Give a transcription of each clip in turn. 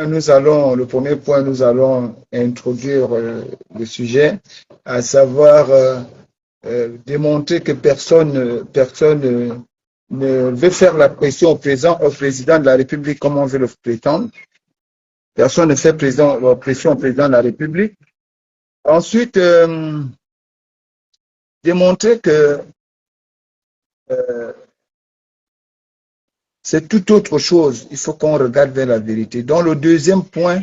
le premier point, nous allons introduire le sujet, à savoir démontrer que personne ne veut faire la pression au président de la République comme on veut le prétendre. Personne ne fait pression au président de la République. Ensuite, démontrer que c'est tout autre chose. Il faut qu'on regarde vers la vérité. Donc, le deuxième point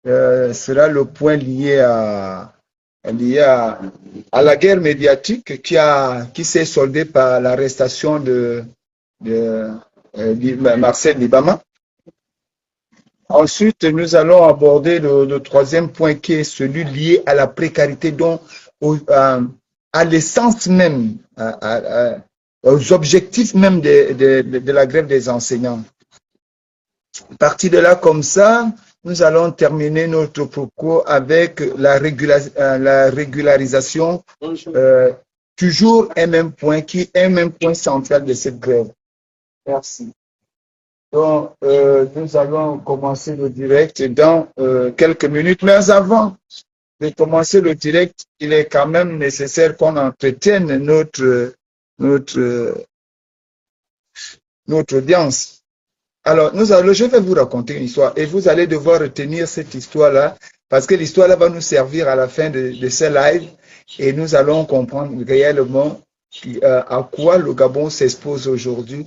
sera le point lié à la guerre médiatique qui s'est soldée par l'arrestation de Marcel Libama. Ensuite, nous allons aborder le troisième point qui est celui lié à la précarité, donc à l'essence même, aux objectifs même de la grève des enseignants. À partir de là, comme ça, nous allons terminer notre propos avec la régularisation, toujours un même point qui est un même point central de cette grève. Merci. Donc, nous allons commencer le direct dans quelques minutes. Mais avant de commencer le direct, il est quand même nécessaire qu'on entretienne notre audience. Alors, je vais vous raconter une histoire et vous allez devoir retenir cette histoire-là parce que l'histoire-là va nous servir à la fin de ce live et nous allons comprendre réellement à quoi le Gabon s'expose aujourd'hui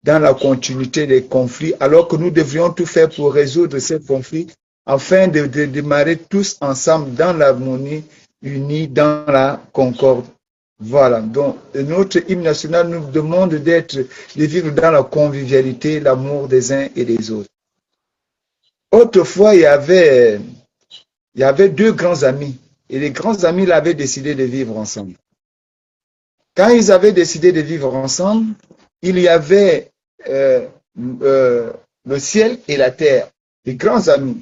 dans la continuité des conflits, alors que nous devrions tout faire pour résoudre ces conflits afin de démarrer tous ensemble dans l'harmonie, unis dans la concorde. Voilà, donc notre hymne national nous demande de vivre dans la convivialité, l'amour des uns et des autres. Autrefois, il y avait deux grands amis, et les grands amis avaient décidé de vivre ensemble. Quand ils avaient décidé de vivre ensemble, il y avait le ciel et la terre, les grands amis.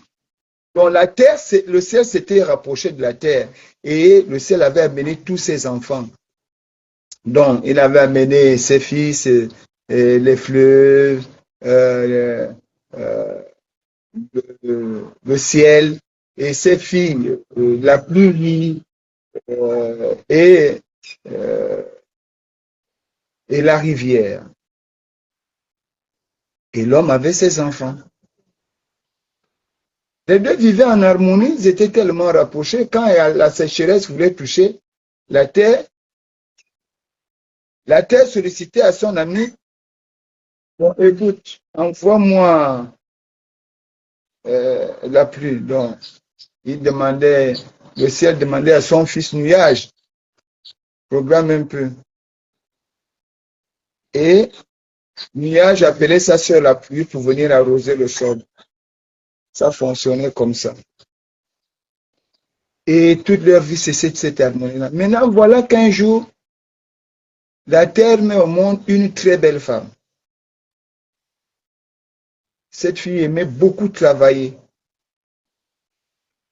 Donc le ciel s'était rapproché de la terre, et le ciel avait amené tous ses enfants. Donc, il avait amené ses fils, les fleuves, le ciel, et ses filles, la pluie, et la rivière. Et l'homme avait ses enfants. Les deux vivaient en harmonie, ils étaient tellement rapprochés. Quand la sécheresse voulait toucher la terre sollicitait à son ami, bon, écoute, envoie-moi la pluie. Donc, le ciel demandait à son fils Nuage, programme un peu. Et Nuage appelait sa sœur la pluie pour venir arroser le sol. Ça fonctionnait comme ça. Et toute leur vie, c'est cette harmonie-là. Maintenant, voilà qu'un jour, la terre met au monde une très belle femme. Cette fille aimait beaucoup travailler.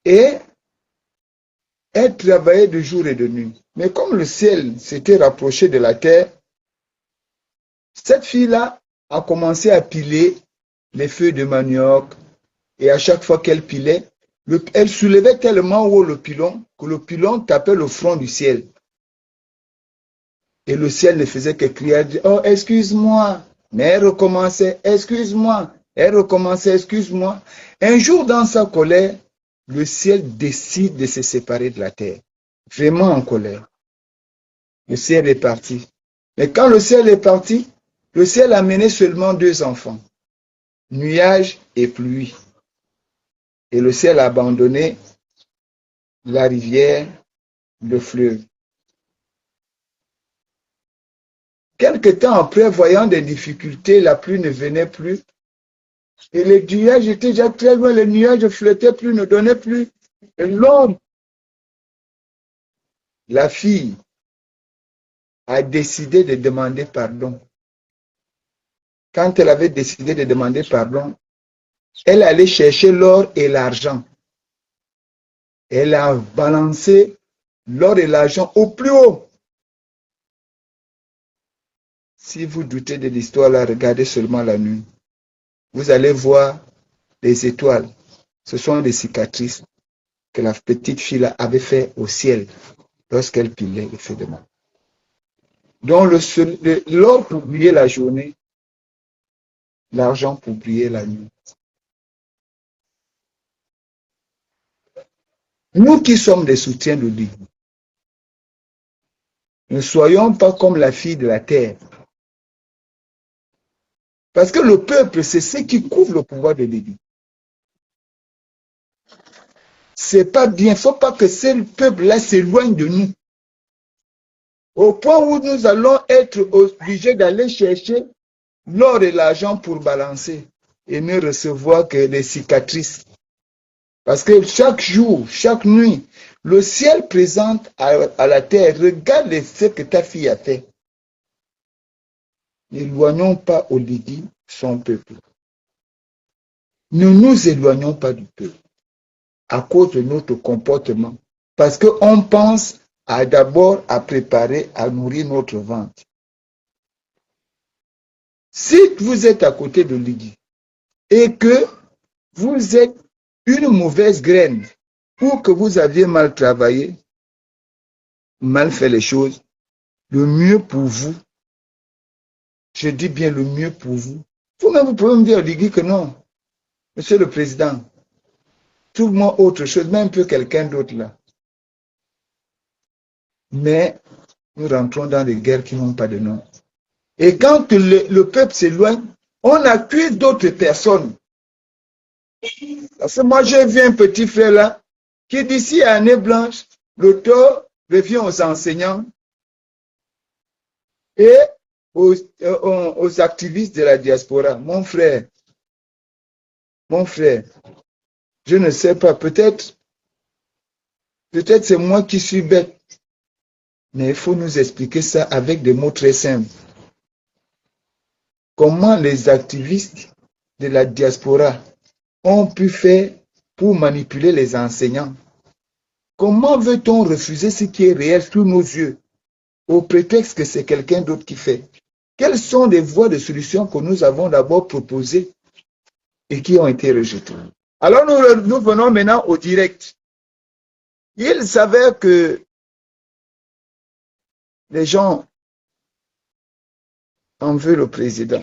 Et elle travaillait de jour et de nuit. Mais comme le ciel s'était rapproché de la terre, cette fille-là a commencé à piler les feuilles de manioc. Et à chaque fois qu'elle pilait, elle soulevait tellement haut le pilon que le pilon tapait le front du ciel. Et le ciel ne faisait que crier, elle dit, oh, excuse-moi. Mais elle recommençait, excuse-moi. Elle recommençait, excuse-moi. Un jour, dans sa colère, le ciel décide de se séparer de la terre. Vraiment en colère. Le ciel est parti. Mais quand le ciel est parti, le ciel a mené seulement deux enfants, nuages et pluie. Et le ciel a abandonné la rivière, le fleuve. Quelque temps après, voyant des difficultés, la pluie ne venait plus. Et les nuages étaient déjà très loin, les nuages ne flottaient plus, ne donnaient plus. Et l'homme, la fille, a décidé de demander pardon. Quand elle avait décidé de demander pardon, elle allait chercher l'or et l'argent. Elle a balancé l'or et l'argent au plus haut. Si vous doutez de l'histoire, là, regardez seulement la nuit. Vous allez voir les étoiles. Ce sont des cicatrices que la petite fille là avait fait au ciel lorsqu'elle pilait le feu de main. Donc l'or pour briller la journée, l'argent pour briller la nuit. Nous qui sommes des soutiens de Dieu, ne soyons pas comme la fille de la terre. Parce que le peuple, c'est ce qui couvre le pouvoir de l'Église. C'est pas bien. Il ne faut pas que ce peuple-là s'éloigne de nous. Au point où nous allons être obligés d'aller chercher l'or et l'argent pour balancer et ne recevoir que des cicatrices. Parce que chaque jour, chaque nuit, le ciel présente à la terre, regarde ce que ta fille a fait. N'éloignons pas Oligui, son peuple. Ne nous éloignons pas du peuple à cause de notre comportement. Parce qu'on pense d'abord à préparer, à nourrir notre ventre. Si vous êtes à côté de Oligui et que vous êtes une mauvaise graine ou que vous aviez mal travaillé, mal fait les choses, le mieux pour vous, je dis bien le mieux pour vous. Vous-même, vous pouvez me dire, Oligui, que non. Monsieur le Président, trouve-moi autre chose, même un peu quelqu'un d'autre là. Mais nous rentrons dans des guerres qui n'ont pas de nom. Et quand le peuple s'éloigne, on accuse d'autres personnes. Parce que moi, j'ai vu un petit frère là, qui d'ici à année blanche, le tort revient aux enseignants et aux activistes de la diaspora. Mon frère, je ne sais pas, peut-être c'est moi qui suis bête, mais il faut nous expliquer ça avec des mots très simples. Comment les activistes de la diaspora ont pu faire pour manipuler les enseignants? Comment veut-on refuser ce qui est réel sous nos yeux au prétexte que c'est quelqu'un d'autre qui fait? Quelles sont les voies de solution que nous avons d'abord proposées et qui ont été rejetées? Alors nous venons maintenant au direct. Il s'avère que les gens en veulent le président.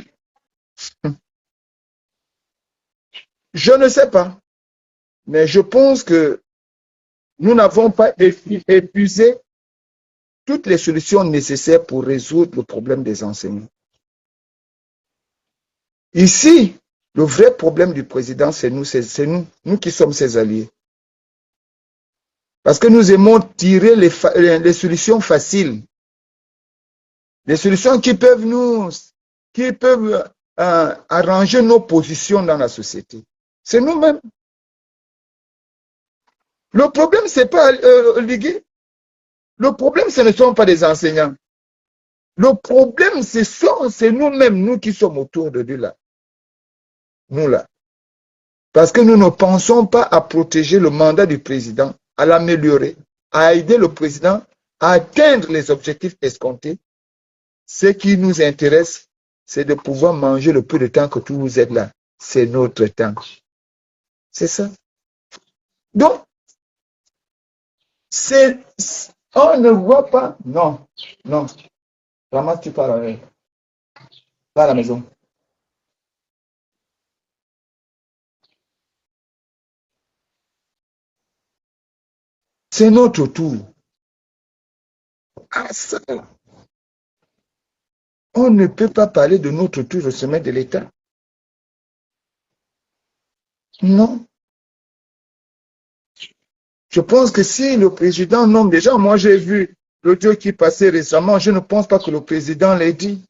Je ne sais pas, mais je pense que nous n'avons pas épuisé toutes les solutions nécessaires pour résoudre le problème des enseignants. Ici, le vrai problème du président, c'est nous qui sommes ses alliés. Parce que nous aimons tirer les solutions faciles, les solutions qui peuvent arranger nos positions dans la société. C'est nous-mêmes. Le problème, ce n'est pas Oligui. Le problème, ce ne sont pas des enseignants. Le problème, c'est nous-mêmes, nous qui sommes autour de lui là. Nous là. Parce que nous ne pensons pas à protéger le mandat du président, à l'améliorer, à aider le président à atteindre les objectifs escomptés. Ce qui nous intéresse, c'est de pouvoir manger le peu de temps que tous vous êtes là. C'est notre temps. C'est ça. Donc, on ne voit pas. Non, non. Ramasse, tu pars à la maison. C'est notre tour. Ah, ça. On ne peut pas parler de notre tour au sommet de l'État. Non. Je pense que si le président nomme des gens, moi j'ai vu l'audio qui passait récemment, je ne pense pas que le président l'ait dit.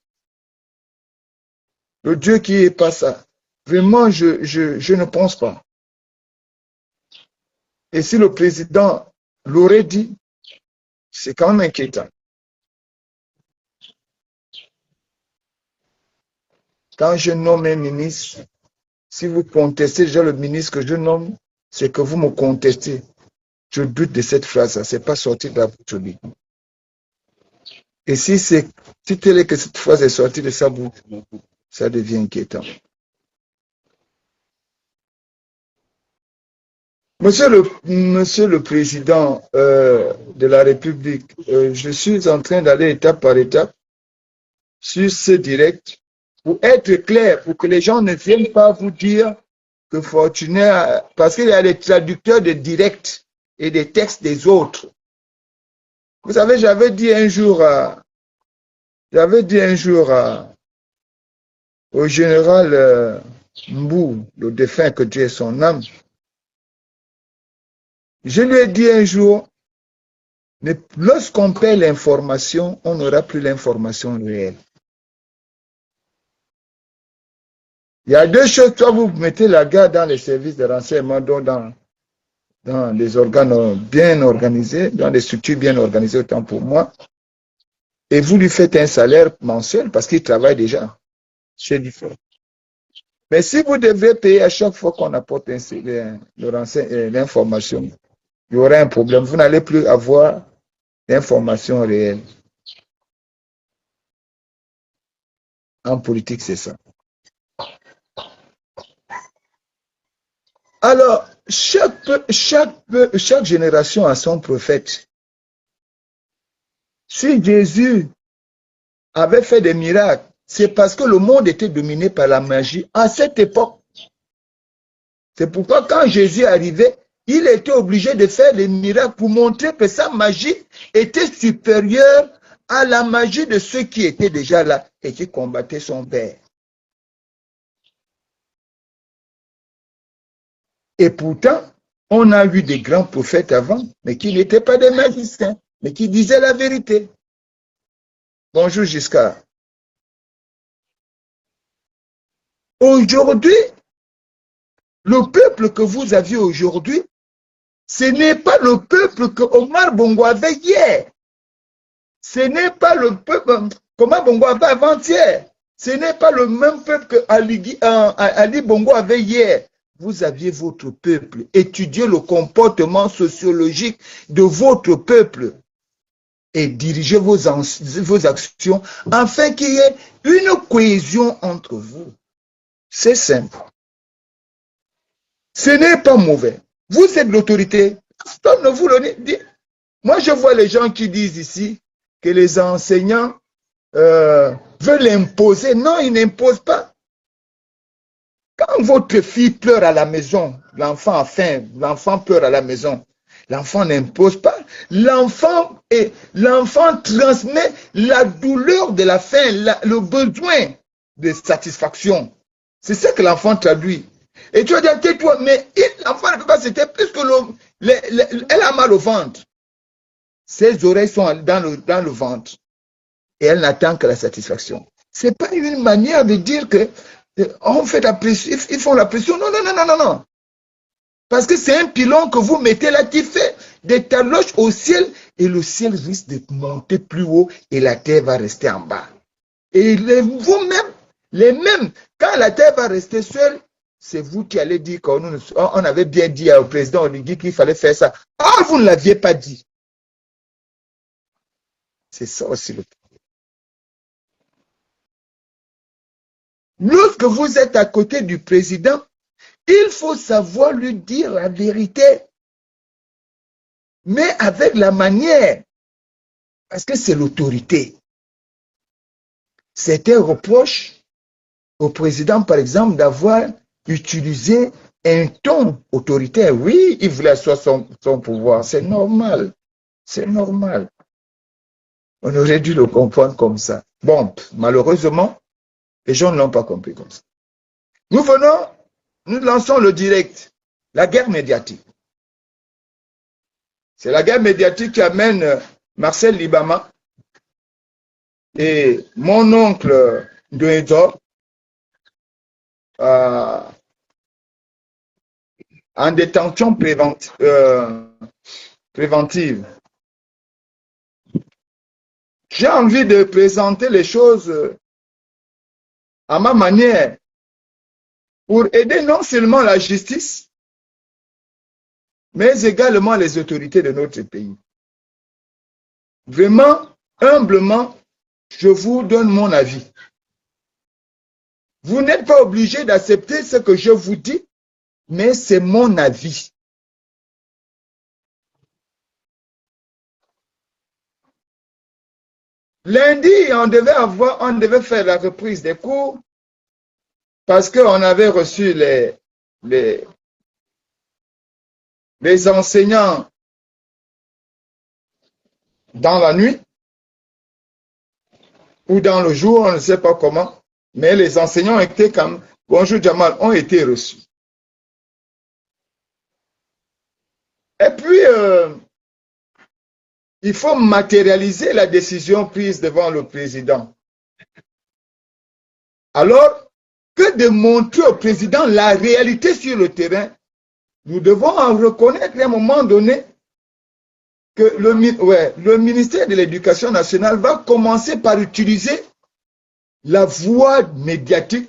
L'audio qui est pas ça. Vraiment, je ne pense pas. Et si le président l'aurait dit, c'est quand même inquiétant. Quand je nomme un ministre, si vous contestez déjà le ministre que je nomme, c'est que vous me contestez. Je doute de cette phrase, c'est pas sorti de la bouche de lui. Et si tel est que cette phrase est sortie de sa bouche, ça devient inquiétant. Monsieur le Président de la République, je suis en train d'aller étape par étape sur ce direct pour être clair, pour que les gens ne viennent pas vous dire que Fortuné, parce qu'il y a les traducteurs de direct et des textes des autres. Vous savez, j'avais dit un jour au général Mbou, le défunt, que Dieu ait son âme, je lui ai dit un jour, mais lorsqu'on perd l'information, on n'aura plus l'information réelle. Il y a deux choses, soit vous mettez la garde dans les services de renseignement, donc dans les organes bien organisés, dans des structures bien organisées, autant pour moi, et vous lui faites un salaire mensuel parce qu'il travaille déjà. C'est différent. Mais si vous devez payer à chaque fois qu'on apporte l'information, il y aura un problème. Vous n'allez plus avoir d'informations réelles. En politique, c'est ça. Alors, chaque génération a son prophète. Si Jésus avait fait des miracles, c'est parce que le monde était dominé par la magie à cette époque. C'est pourquoi quand Jésus arrivait, il était obligé de faire des miracles pour montrer que sa magie était supérieure à la magie de ceux qui étaient déjà là et qui combattaient son père. Et pourtant, on a eu des grands prophètes avant, mais qui n'étaient pas des magiciens, mais qui disaient la vérité. Bonjour Giscard. Aujourd'hui, le peuple que vous aviez aujourd'hui, ce n'est pas le peuple que Omar Bongo avait hier. Ce n'est pas le peuple qu'Omar Bongo avait avant-hier. Ce n'est pas le même peuple que Ali Bongo avait hier. Vous aviez votre peuple. Étudiez le comportement sociologique de votre peuple et dirigez vos actions afin qu'il y ait une cohésion entre vous. C'est simple. Ce n'est pas mauvais. Vous êtes l'autorité. Personne ne vous le dit. Moi, je vois les gens qui disent ici que les enseignants veulent imposer. Non, ils n'imposent pas. Quand votre fille pleure à la maison, l'enfant a faim, l'enfant pleure à la maison, l'enfant n'impose pas. L'enfant transmet la douleur de la faim, le besoin de satisfaction. C'est ce que l'enfant traduit. Et tu vas dire, tais-toi, mais l'enfant ne peut pas se taire puisque elle a mal au ventre. Ses oreilles sont dans le ventre. Et elle n'attend que la satisfaction. Ce n'est pas une manière de dire que on fait la pression, ils font la pression. Non, non, non, non, non, non. Parce que c'est un pilon que vous mettez là qui fait des taloches au ciel et le ciel risque de monter plus haut et la terre va rester en bas. Et vous-même, les mêmes, quand la terre va rester seule, c'est vous qui allez dire qu'on avait bien dit au président Oligui qu'il fallait faire ça. Ah, vous ne l'aviez pas dit. C'est ça aussi le problème. Lorsque vous êtes à côté du président, il faut savoir lui dire la vérité, mais avec la manière, parce que c'est l'autorité. Certains reprochent au président, par exemple, d'avoir utilisé un ton autoritaire. Oui, il voulait asseoir son pouvoir, c'est normal, c'est normal. On aurait dû le comprendre comme ça. Bon, malheureusement, les gens ne l'ont pas compris comme ça. Nous lançons le direct, la guerre médiatique. C'est la guerre médiatique qui amène Marcel Libama et mon oncle Douédor en détention préventive. J'ai envie de présenter les choses à ma manière pour aider non seulement la justice, mais également les autorités de notre pays. Vraiment, humblement, je vous donne mon avis. Vous n'êtes pas obligé d'accepter ce que je vous dis, mais c'est mon avis. Lundi, on devait faire la reprise des cours parce qu'on avait reçu les, les enseignants dans la nuit ou dans le jour, on ne sait pas comment, mais les enseignants étaient comme Bonjour Jamal, ont été reçus. Et puis, il faut matérialiser la décision prise devant le président. Alors, que de montrer au président la réalité sur le terrain, nous devons en reconnaître à un moment donné que le ministère de l'Éducation nationale va commencer par utiliser la voie médiatique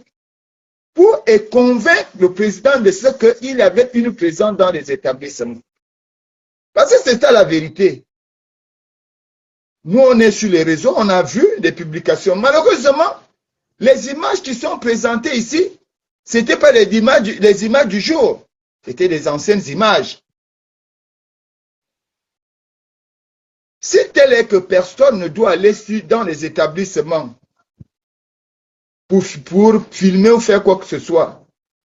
pour convaincre le président de ce qu'il avait une présence dans les établissements. Parce que c'est ça la vérité. Nous, on est sur les réseaux, on a vu des publications. Malheureusement, les images qui sont présentées ici, ce n'étaient pas les images du jour, c'était des anciennes images. Si tel est que personne ne doit aller dans les établissements pour filmer ou faire quoi que ce soit,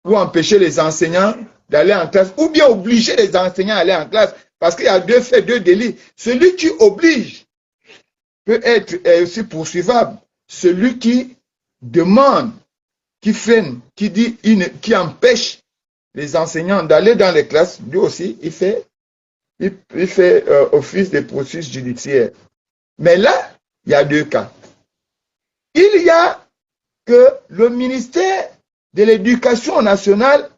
ou empêcher les enseignants d'aller en classe, ou bien obliger les enseignants à aller en classe, parce qu'il y a deux faits, deux délits. Celui qui oblige peut être aussi poursuivable. Celui qui demande, qui freine, qui empêche les enseignants d'aller dans les classes, lui aussi, il fait office de processus judiciaire. Mais là, il y a deux cas. Il y a que le ministère de l'Éducation nationale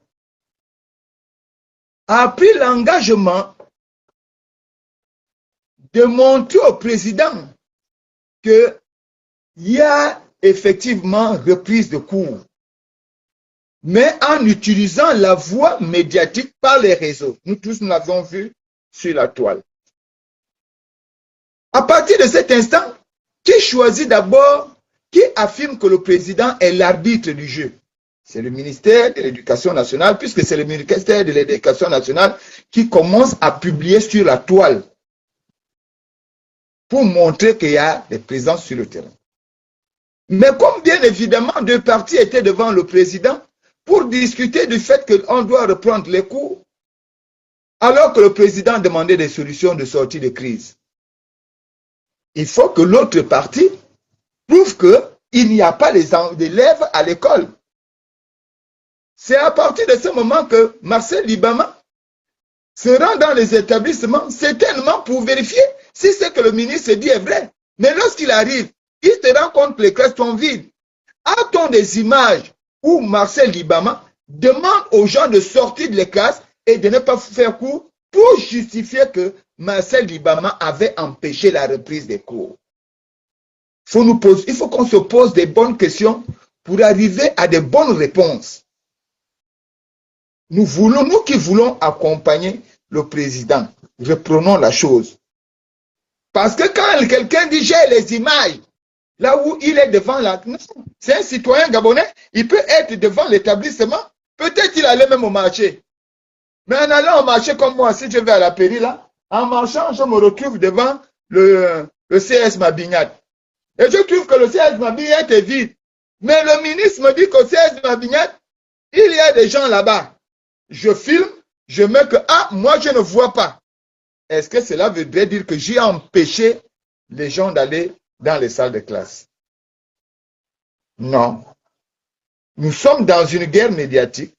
a pris l'engagement de montrer au président qu'il y a effectivement reprise de cours, mais en utilisant la voie médiatique par les réseaux. Nous tous, nous l'avons vu sur la toile. À partir de cet instant, qui choisit d'abord, qui affirme que le président est l'arbitre du jeu? C'est le ministère de l'Éducation nationale, puisque c'est le ministère de l'Éducation nationale qui commence à publier sur la toile pour montrer qu'il y a des présences sur le terrain. Mais comme bien évidemment deux partis étaient devant le président pour discuter du fait qu'on doit reprendre les cours, alors que le président demandait des solutions de sortie de crise. Il faut que l'autre parti prouve qu'il n'y a pas d'élèves à l'école. C'est à partir de ce moment que Marcel Libama se rend dans les établissements, certainement pour vérifier si ce que le ministre dit est vrai. Mais lorsqu'il arrive, il se rend compte que les classes sont vides. A-t-on des images où Marcel Libama demande aux gens de sortir de les classes et de ne pas faire cours pour justifier que Marcel Libama avait empêché la reprise des cours? Il faut qu'on se pose des bonnes questions pour arriver à de bonnes réponses. Nous qui voulons accompagner le président, reprenons la chose. Parce que quand quelqu'un dit j'ai les images, là où il est devant la... C'est un citoyen gabonais, il peut être devant l'établissement, peut-être il allait même au marché. Mais en allant au marché comme moi, si je vais à la pairie là, en marchant, je me retrouve devant le CS Mabignat. Et je trouve que le CS Mabignat est vide. Mais le ministre me dit qu'au CS Mabignat, il y a des gens là-bas. Je filme, je mets que, moi je ne vois pas. Est-ce que cela voudrait dire que j'ai empêché les gens d'aller dans les salles de classe? Non. Nous sommes dans une guerre médiatique.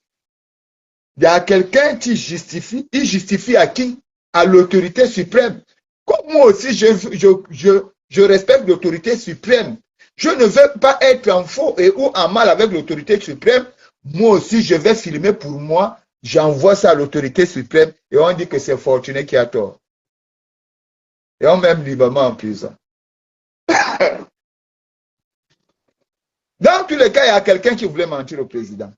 Il y a quelqu'un qui justifie. Il justifie à qui? À l'autorité suprême. Comme moi aussi, je respecte l'autorité suprême. Je ne veux pas être en faux et ou en mal avec l'autorité suprême. Moi aussi, je vais filmer pour moi. J'envoie ça à l'autorité suprême et on dit que c'est Fortuné qui a tort. Et on met librement en prison. Dans tous les cas, il y a quelqu'un qui voulait mentir au président.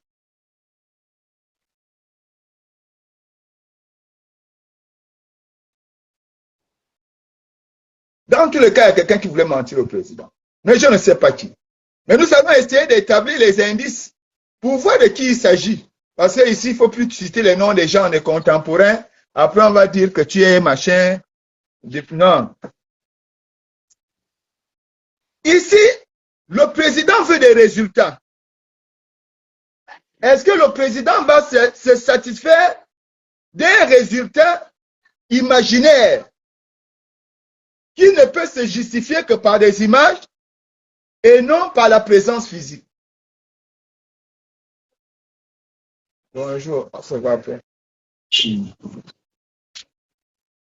Dans tous les cas, il y a quelqu'un qui voulait mentir au président. Mais je ne sais pas qui. Mais nous allons essayer d'établir les indices pour voir de qui il s'agit. Parce qu'ici, il ne faut plus citer les noms des gens, des contemporains. Après, on va dire que tu es machin. Non. Ici, le président veut des résultats. Est-ce que le président va se satisfaire des résultats imaginaires qui ne peut se justifier que par des images et non par la présence physique? Bonjour, on se voit après.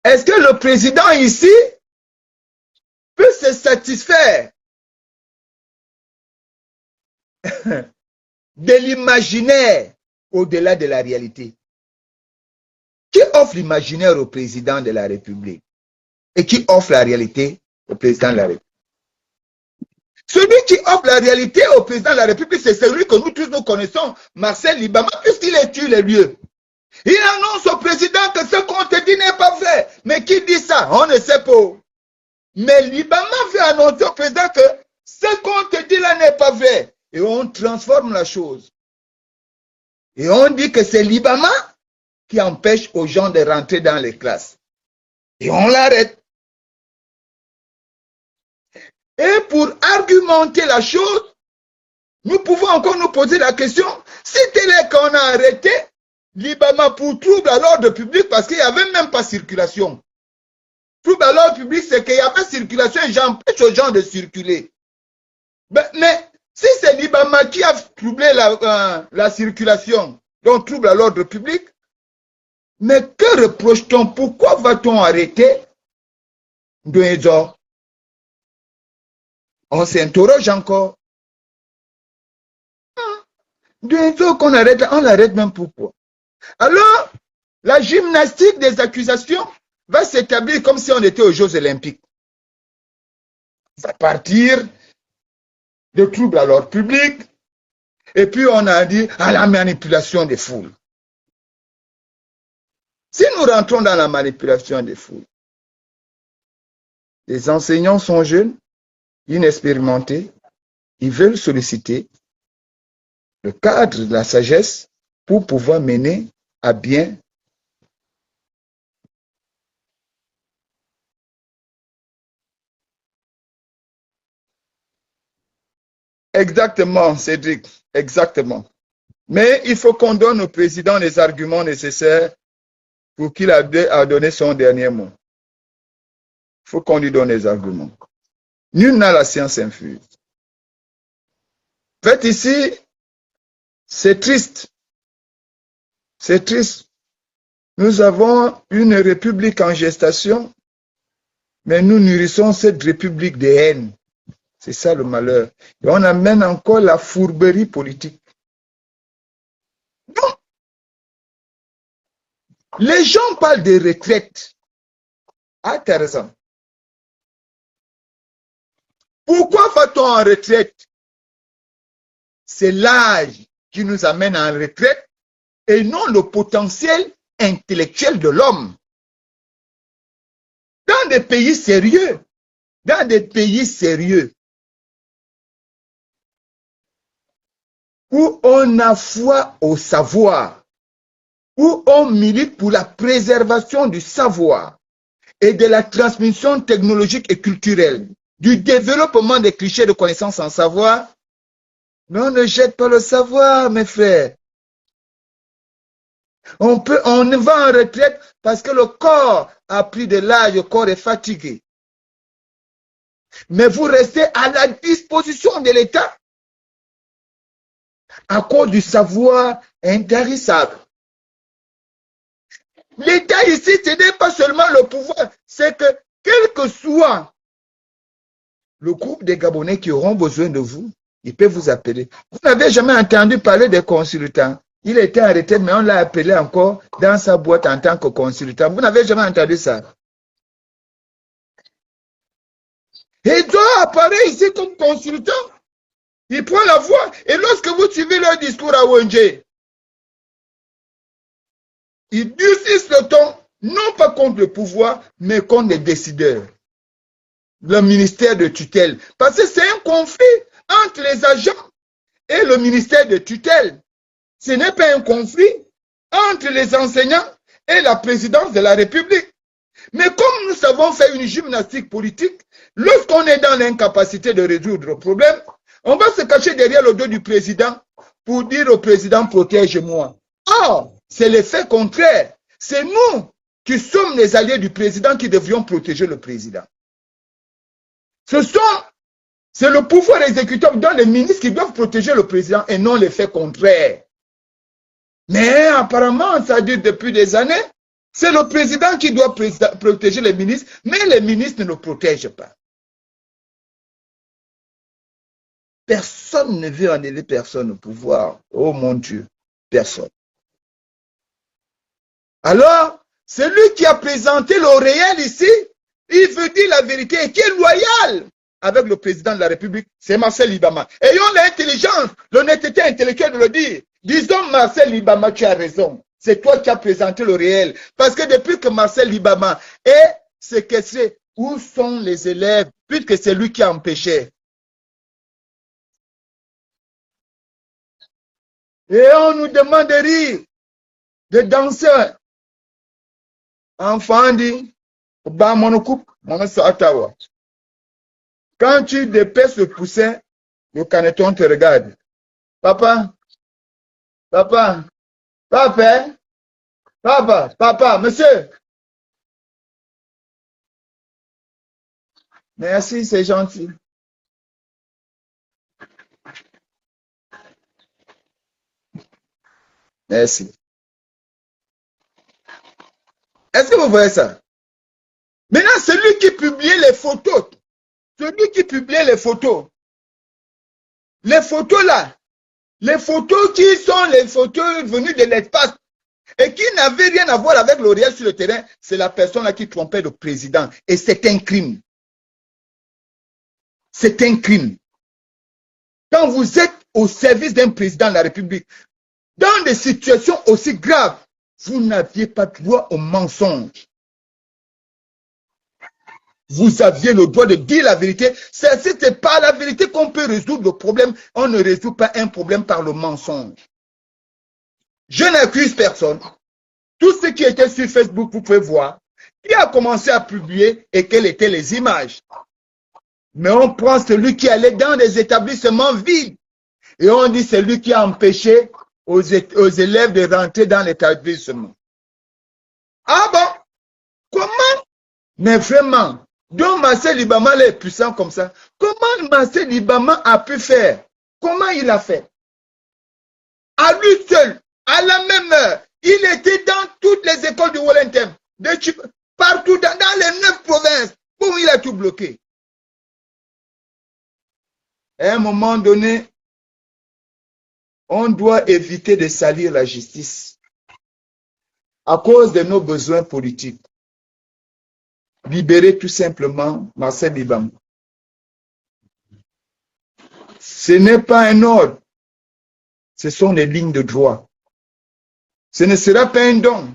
Est-ce que le président ici peut se satisfaire de l'imaginaire au-delà de la réalité? Qui offre l'imaginaire au président de la République et qui offre la réalité au président de la République? Celui qui offre la réalité au président de la République, c'est celui que nous tous nous connaissons, Marcel Libama, puisqu'il étudie les lieux. Il annonce au président que ce qu'on te dit n'est pas vrai. Mais qui dit ça? On ne sait pas. Mais Libama veut annoncer au président que ce qu'on te dit là n'est pas vrai. Et on transforme la chose. Et on dit que c'est Libama qui empêche aux gens de rentrer dans les classes. Et on l'arrête. Et pour argumenter la chose, nous pouvons encore nous poser la question, si tel est qu'on a arrêté Libama pour trouble à l'ordre public, parce qu'il n'y avait même pas circulation. Trouble à l'ordre public, c'est qu'il y avait circulation et j'empêche aux gens de circuler. Mais si c'est Libama qui a troublé la circulation, donc trouble à l'ordre public, mais que reproche-t-on? Pourquoi va-t-on arrêter Douézor? On s'interroge encore. Douézor qu'on arrête, on l'arrête même pourquoi? Alors, la gymnastique des accusations va s'établir comme si on était aux Jeux Olympiques. À partir de troubles à l'ordre public, et puis on a dit à la manipulation des foules. Si nous rentrons dans la manipulation des foules, les enseignants sont jeunes, inexpérimentés, ils veulent solliciter le cadre de la sagesse pour pouvoir mener à bien exactement, Cédric, exactement. Mais il faut qu'on donne au président les arguments nécessaires pour qu'il a donné son dernier mot. Il faut qu'on lui donne les arguments. Nul n'a la science infuse. En fait, ici, c'est triste. C'est triste. Nous avons une république en gestation, mais nous nourrissons cette république de haine. C'est ça le malheur. Et on amène encore la fourberie politique. Donc, les gens parlent de retraite. Intéressant. Pourquoi va-t-on en retraite? C'est l'âge qui nous amène en retraite et non le potentiel intellectuel de l'homme. Dans des pays sérieux, où on a foi au savoir, où on milite pour la préservation du savoir et de la transmission technologique et culturelle, du développement des clichés de connaissances en savoir, mais on ne jette pas le savoir, mes frères. On va en retraite parce que le corps a pris de l'âge, le corps est fatigué. Mais vous restez à la disposition de l'État à cause du savoir intarissable. L'État ici, ce n'est pas seulement le pouvoir, c'est que quel que soit le groupe des Gabonais qui auront besoin de vous, ils peuvent vous appeler. Vous n'avez jamais entendu parler des consultants. Il était arrêté, mais on l'a appelé encore dans sa boîte en tant que consultant. Vous n'avez jamais entendu ça. Et doit apparaître ici comme consultant. Il prend la voix. Et lorsque vous suivez leur discours à ONG, ils durcissent le ton, non pas contre le pouvoir, mais contre les décideurs. Le ministère de tutelle. Parce que c'est un conflit entre les agents et le ministère de tutelle. Ce n'est pas un conflit entre les enseignants et la présidence de la République. Mais comme nous savons faire une gymnastique politique, lorsqu'on est dans l'incapacité de résoudre le problème, on va se cacher derrière le dos du président pour dire au président, protège-moi. Or, c'est l'effet contraire. C'est nous qui sommes les alliés du président qui devrions protéger le président. C'est le pouvoir exécutif dans les ministres qui doivent protéger le président et non l'effet contraire. Mais apparemment, ça dure depuis des années. C'est le président qui doit protéger les ministres, mais les ministres ne le protègent pas. Personne ne veut enlever personne au pouvoir. Oh mon Dieu, personne. Alors, celui qui a présenté le réel ici, il veut dire la vérité et qui est loyal avec le président de la République, c'est Marcel Libama. Ayons l'intelligence, l'honnêteté intellectuelle de le dire. Disons, Marcel Libama, tu as raison. C'est toi qui as présenté le réel. Parce que depuis que Marcel Libama est séquestré, où sont les élèves, puisque c'est lui qui a empêché? Et on nous demande de rire, de danser. Enfant dit, quand tu dépèces le poussin, le caneton te regarde. Papa, papa, papa, papa, papa, monsieur. Merci, c'est gentil. Merci. Est-ce que vous voyez ça? Maintenant, celui qui publiait les photos, les photos là, les photos qui sont les photos venues de l'espace et qui n'avaient rien à voir avec le réel sur le terrain, c'est la personne là qui trompait le président. Et c'est un crime. C'est un crime. Quand vous êtes au service d'un président de la République, dans des situations aussi graves, vous n'aviez pas droit au mensonge. Vous aviez le droit de dire la vérité. C'est pas la vérité qu'on peut résoudre le problème. On ne résout pas un problème par le mensonge. Je n'accuse personne. Tout ce qui était sur Facebook, vous pouvez voir, qui a commencé à publier et quelles étaient les images. Mais on prend celui qui allait dans des établissements vides et on dit c'est lui qui a empêché aux élèves de rentrer dans l'établissement. Ah bon? Comment? Mais vraiment, donc Marcel Libama est puissant comme ça. Comment Marcel Libama a pu faire? Comment il a fait? À lui seul, à la même heure, il était dans toutes les écoles du Wellington, partout dans les 9 provinces. Boum, il a tout bloqué. À un moment donné, on doit éviter de salir la justice à cause de nos besoins politiques. Libérer tout simplement Marcel Libama. Ce n'est pas un ordre, ce sont les lignes de droit. Ce ne sera pas un don,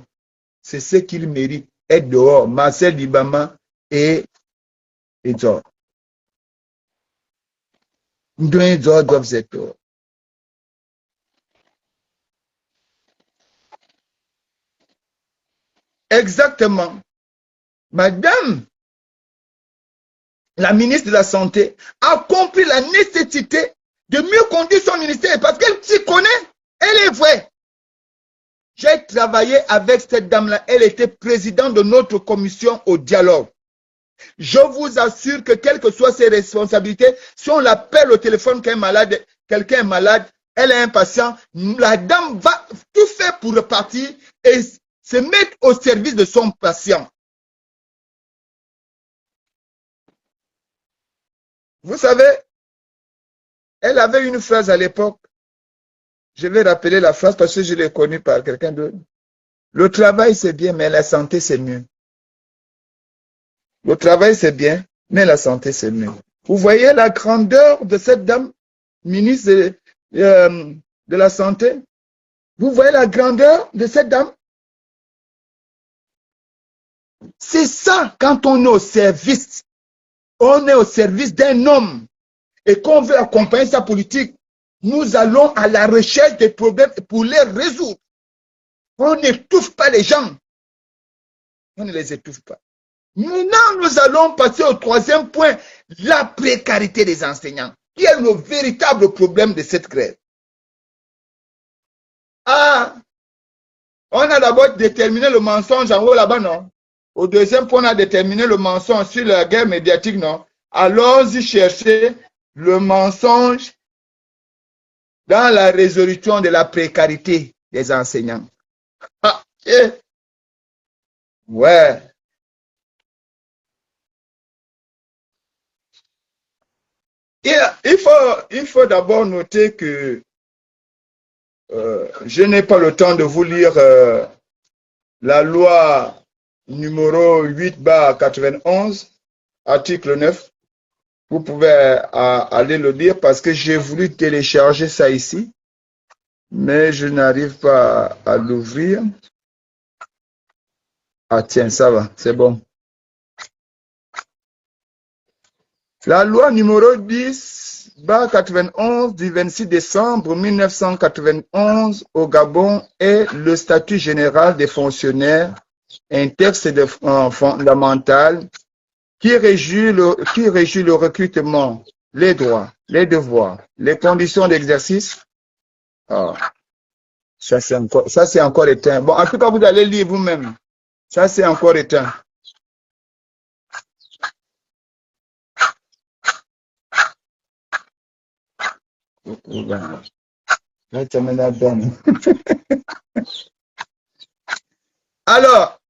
c'est ce qu'il mérite. Être dehors, Marcel Libama et Zor. Ndouin Zor doivent être dehors. Exactement. Madame, la ministre de la Santé, a compris la nécessité de mieux conduire son ministère parce qu'elle s'y connaît, elle est vraie. J'ai travaillé avec cette dame-là, elle était présidente de notre commission au dialogue. Je vous assure que quelles que soient ses responsabilités, si on l'appelle au téléphone quelqu'un est malade, elle est impatient, la dame va tout faire pour repartir et se mettre au service de son patient. Vous savez, elle avait une phrase à l'époque, je vais rappeler la phrase parce que je l'ai connue par quelqu'un d'autre. Le travail c'est bien, mais la santé c'est mieux. Le travail c'est bien, mais la santé c'est mieux. Vous voyez la grandeur de cette dame, ministre de la Santé? Vous voyez la grandeur de cette dame? C'est ça quand on est au service. On est au service d'un homme et qu'on veut accompagner sa politique. Nous allons à la recherche des problèmes pour les résoudre. On n'étouffe pas les gens. On ne les étouffe pas. Maintenant, nous allons passer au troisième point, la précarité des enseignants, qui est le véritable problème de cette grève. Ah, on a d'abord déterminé le mensonge en haut là-bas, non? Au deuxième point, on a déterminé le mensonge sur la guerre médiatique, non? Allons-y chercher le mensonge dans la résolution de la précarité des enseignants. Ah, ouais. Il faut d'abord noter que je n'ai pas le temps de vous lire la loi numéro 8/91, article 9. Vous pouvez aller le lire parce que j'ai voulu télécharger ça ici, mais je n'arrive pas à l'ouvrir. Ah tiens, ça va, c'est bon. La loi numéro 10/91 du 26 décembre 1991 au Gabon est le statut général des fonctionnaires, un texte fondamental qui régit le recrutement, les droits, les devoirs, les conditions d'exercice. Ah, ça c'est encore éteint. Bon, en tout cas, vous allez lire vous-même. Ça c'est encore éteint. Alors,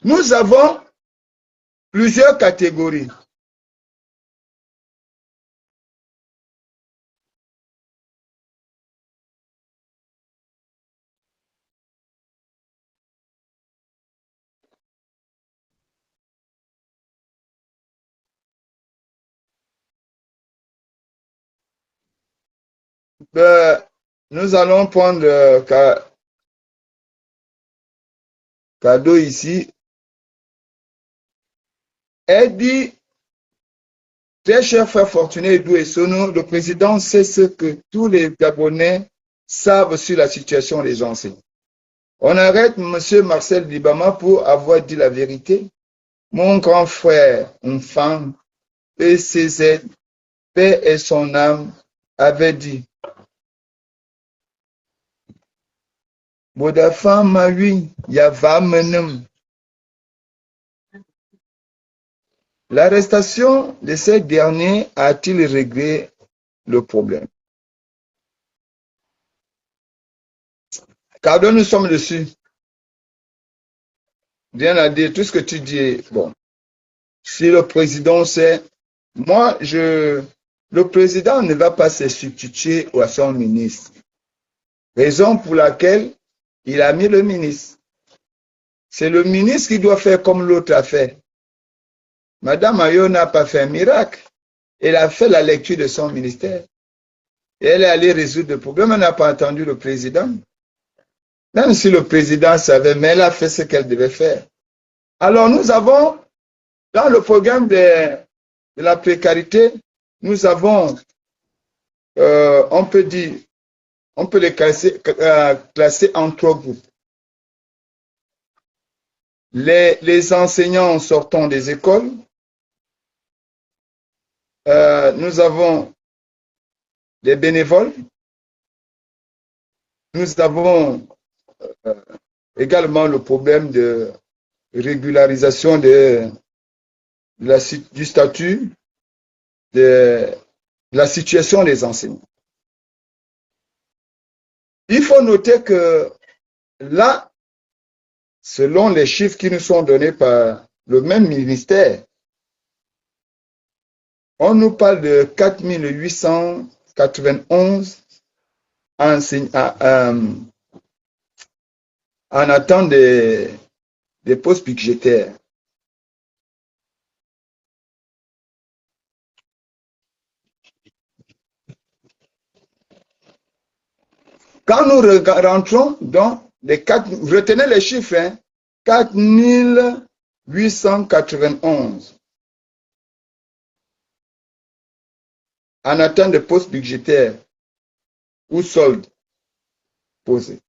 nous avons plusieurs catégories. Nous allons prendre cadeau ici. Elle dit, très cher frère Fortuné Edou Essono, le président sait ce que tous les Gabonais savent sur la situation des enseignants. On arrête M. Marcel Dibama pour avoir dit la vérité. Mon grand frère, enfant, PCZ, paix et son âme, avait dit, Bodafa Maui, Yava Menem. L'arrestation de ces derniers a-t-il réglé le problème? Car nous sommes dessus. Rien à dire, tout ce que tu dis, bon. Si le président sait, le président ne va pas se substituer à son ministre. Raison pour laquelle il a mis le ministre. C'est le ministre qui doit faire comme l'autre a fait. Madame Ayo n'a pas fait un miracle. Elle a fait la lecture de son ministère. Et elle est allée résoudre le problème. Elle n'a pas entendu le président. Même si le président savait, mais elle a fait ce qu'elle devait faire. Alors nous avons, dans le programme de la précarité, nous avons, on peut les classer en trois groupes. Les enseignants sortant des écoles, nous avons des bénévoles, nous avons également le problème de régularisation du statut, de la situation des enseignants. Il faut noter que là, selon les chiffres qui nous sont donnés par le même ministère, on nous parle de 4891 enseignants en attente des postes budgétaires. Quand nous rentrons dans les retenez les chiffres, hein, 4891 en attente de postes budgétaires ou soldes posés.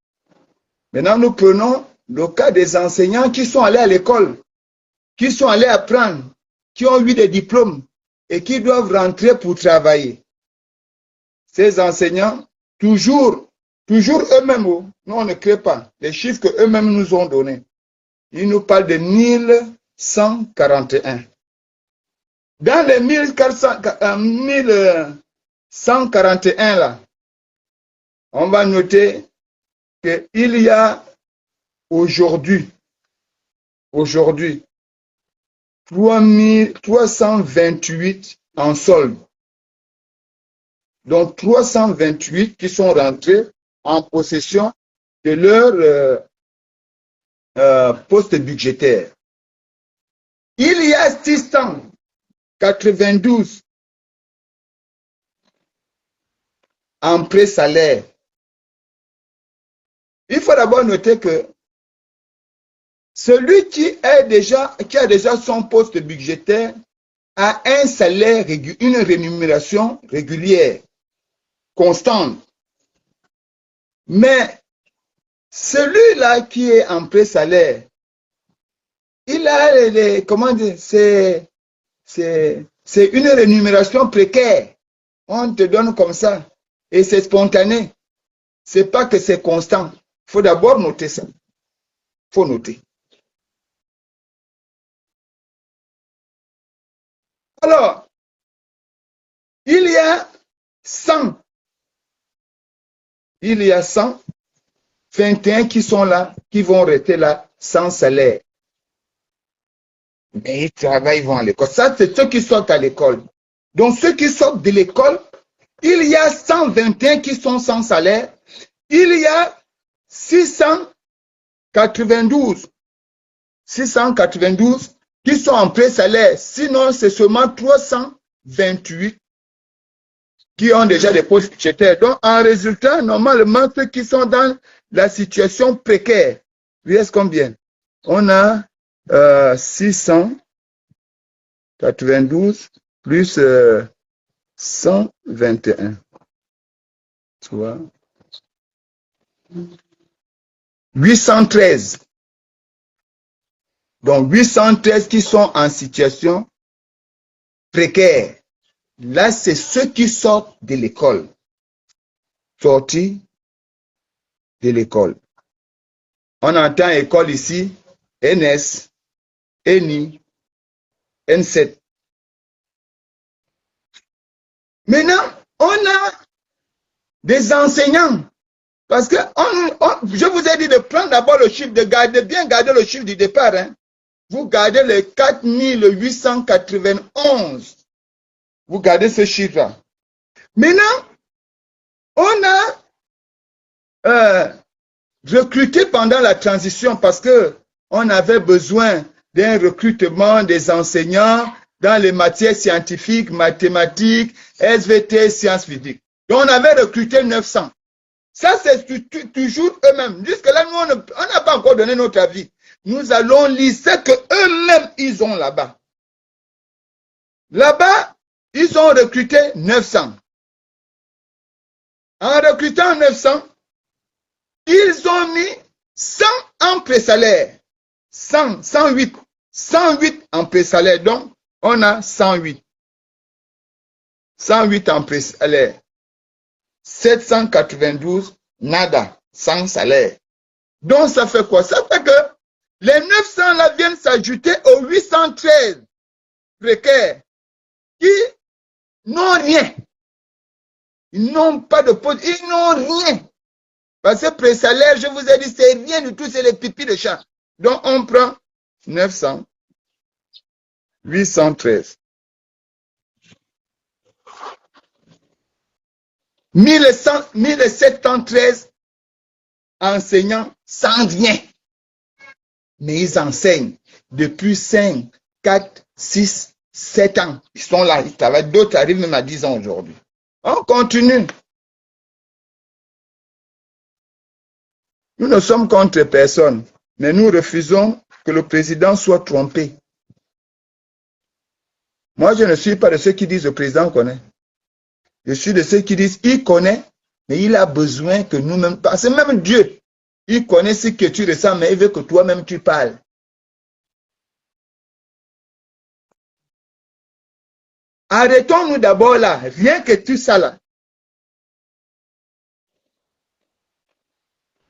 Maintenant, nous prenons le cas des enseignants qui sont allés à l'école, qui sont allés apprendre, qui ont eu des diplômes et qui doivent rentrer pour travailler. Ces enseignants, toujours eux-mêmes, nous on ne crée pas, les chiffres qu'eux-mêmes nous ont donnés. Ils nous parlent de 1141. Dans les 1141 là, on va noter qu'il y a aujourd'hui 328 en solde. Donc 328 qui sont rentrés en possession de leur poste budgétaire. Il y a 692 en pré-salaire. Il faut d'abord noter que celui qui a déjà son poste budgétaire a un salaire, une rémunération régulière, constante. Mais celui-là qui est en pré-salaire, il a comment dire, c'est une rémunération précaire. On te donne comme ça. Et c'est spontané. C'est pas que c'est constant. Il faut d'abord noter ça. Il faut noter. Alors, il y a 121 qui sont là, qui vont rester là sans salaire. Mais ils travaillent, ils vont à l'école. Ça, c'est ceux qui sortent à l'école. Donc, ceux qui sortent de l'école, il y a 121 qui sont sans salaire. Il y a 692 qui sont en pré-salaire. Sinon, c'est seulement 328 qui ont déjà des postes budgétaires. Donc, en résultat, normalement, ceux qui sont dans la situation précaire, il reste combien? On a 692 plus 121. Tu vois? 813. Donc, 813 qui sont en situation précaire. Là, c'est ceux qui sortent de l'école. Sortis de l'école. On entend école ici, NS, NI, N7. Maintenant, on a des enseignants. Parce que je vous ai dit de prendre d'abord le chiffre, de bien garder le chiffre du départ. Hein. Vous gardez les 4891. Vous gardez ce chiffre-là. Maintenant, on a recruté pendant la transition parce que on avait besoin d'un recrutement des enseignants dans les matières scientifiques, mathématiques, SVT, sciences physiques. Donc, on avait recruté 900. Ça, c'est toujours eux-mêmes. Jusque-là, nous, on n'a pas encore donné notre avis. Nous allons lire ce qu'eux-mêmes, ils ont là-bas. Là-bas, ils ont recruté 900. En recrutant 900, ils ont mis 100 en pré-salaire. 108 en pré-salaire. Donc, on a 108. 108 en pré-salaire. 792, nada, sans salaire. Donc, ça fait quoi? Ça fait que les 900 là viennent s'ajouter aux 813 précaires qui n'ont rien. Ils n'ont pas de poste, ils n'ont rien. Parce que pré-salaire, je vous ai dit, c'est rien du tout, c'est les pipis de chat. Donc, on prend 900, 813. 1713 enseignants sans rien. Mais ils enseignent depuis 5, 4, 6, 7 ans. Ils sont là, ils travaillent. D'autres arrivent même à 10 ans aujourd'hui. On continue. Nous ne sommes contre personne, mais nous refusons que le président soit trompé. Moi, je ne suis pas de ceux qui disent le président connaît. Je suis de ceux qui disent il connaît, mais il a besoin que nous-mêmes, parce que même Dieu, Il connaît ce que tu ressens, mais il veut que toi-même tu parles. Arrêtons-nous d'abord là, rien que tout ça là.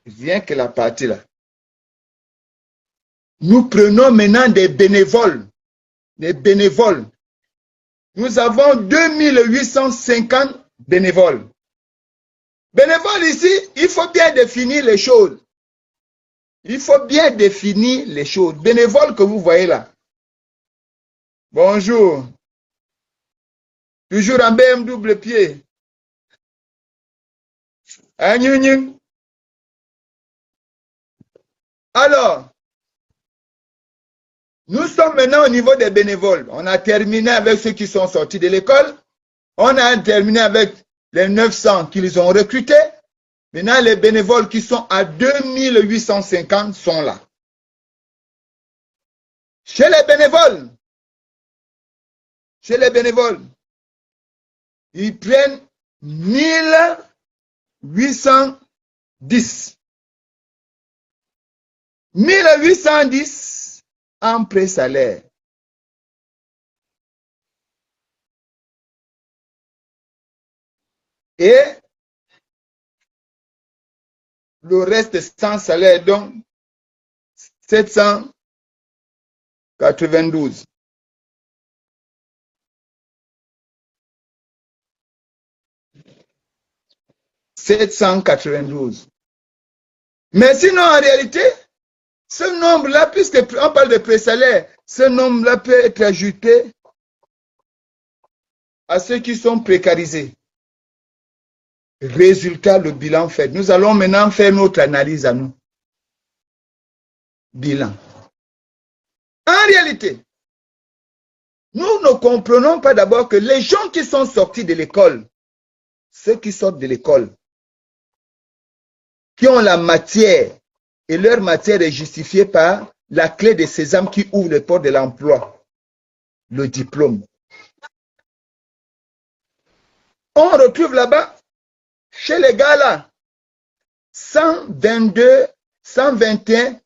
Rien que la partie là. Nous prenons maintenant des bénévoles. Des bénévoles. Nous avons 2850 bénévoles. Bénévoles ici, il faut bien définir les choses. Il faut bien définir les choses. Bénévoles que vous voyez là. Bonjour. Toujours en BM double pied. Alors, nous sommes maintenant au niveau des bénévoles. On a terminé avec ceux qui sont sortis de l'école. On a terminé avec les 900 qu'ils ont recrutés. Maintenant, les bénévoles qui sont à 2850 sont là. Chez les bénévoles, ils prennent 1810. 1810 en pré-salaire. Et le reste sans salaire, donc 792. Mais sinon, en réalité, ce nombre-là, puisqu'on parle de pré-salaire, ce nombre-là peut être ajouté à ceux qui sont précarisés. Résultat, le bilan fait. Nous allons maintenant faire notre analyse à nous. Bilan. En réalité, nous ne comprenons pas d'abord que les gens qui sont sortis de l'école, ceux qui sortent de l'école, qui ont la matière, et leur matière est justifiée par la clé de sésame qui ouvre les portes de l'emploi, le diplôme. On retrouve là-bas, chez les gars là, 122, 121,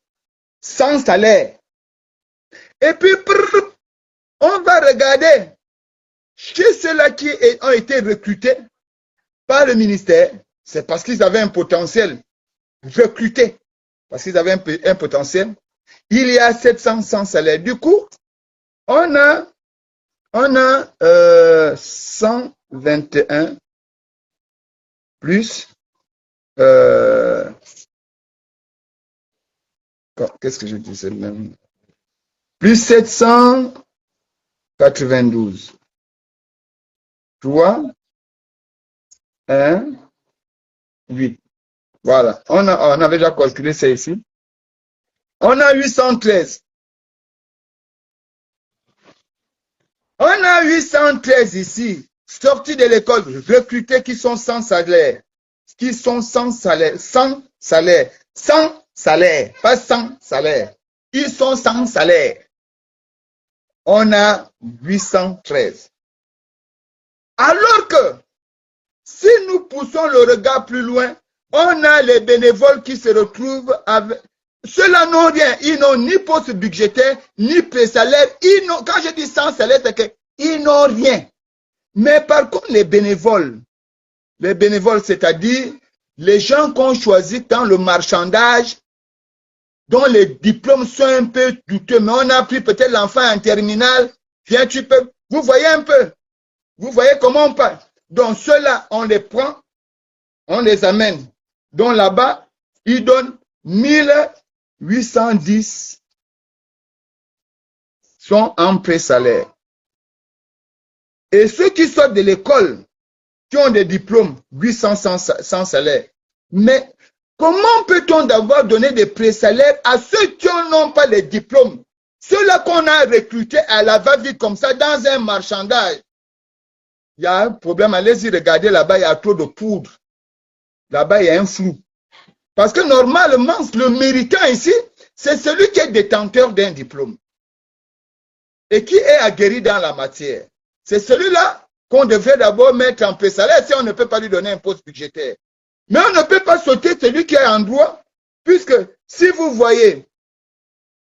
sans salaire. Et puis, on va regarder chez ceux-là qui ont été recrutés par le ministère, c'est parce qu'ils avaient un potentiel recruté, parce qu'ils avaient un potentiel. Il y a 700 sans salaire. Du coup, on a 121 plus qu'est-ce que je disais même? Plus 792. 3, 1, 8. Voilà. On avait déjà calculé ça ici. On a 813. On a 813 ici, sortis de l'école, recrutés qui sont sans salaire. Qui sont sans salaire, sans salaire, sans salaire, pas sans salaire. Ils sont sans salaire. On a 813. Alors que, si nous poussons le regard plus loin, on a les bénévoles qui se retrouvent avec... Ceux-là n'ont rien. Ils n'ont ni poste budgétaire, ni pré-salaire. Quand je dis sans salaire, c'est qu'ils n'ont rien. Mais par contre, les bénévoles, c'est-à-dire les gens qu'on choisit dans le marchandage, dont les diplômes sont un peu douteux, mais on a pris peut-être l'enfant en terminale. Viens, tu peux... Vous voyez un peu? Vous voyez comment on parle? Donc ceux-là, on les prend, on les amène. Donc là-bas, ils donnent 1810 sont en pré-salaire. Et ceux qui sortent de l'école, qui ont des diplômes, 800 sans salaire. Mais comment peut-on d'abord donner des pré-salaires à ceux qui n'ont pas les diplômes? Ceux-là qu'on a recrutés à la va-vite comme ça dans un marchandage. Il y a un problème, allez-y regarder là-bas, il y a trop de poudre. Là-bas, il y a un flou. Parce que normalement, le méritant ici, c'est celui qui est détenteur d'un diplôme et qui est aguerri dans la matière. C'est celui-là qu'on devrait d'abord mettre en pré-salaire si on ne peut pas lui donner un poste budgétaire. Mais on ne peut pas sauter celui qui est en droit Puisque si vous voyez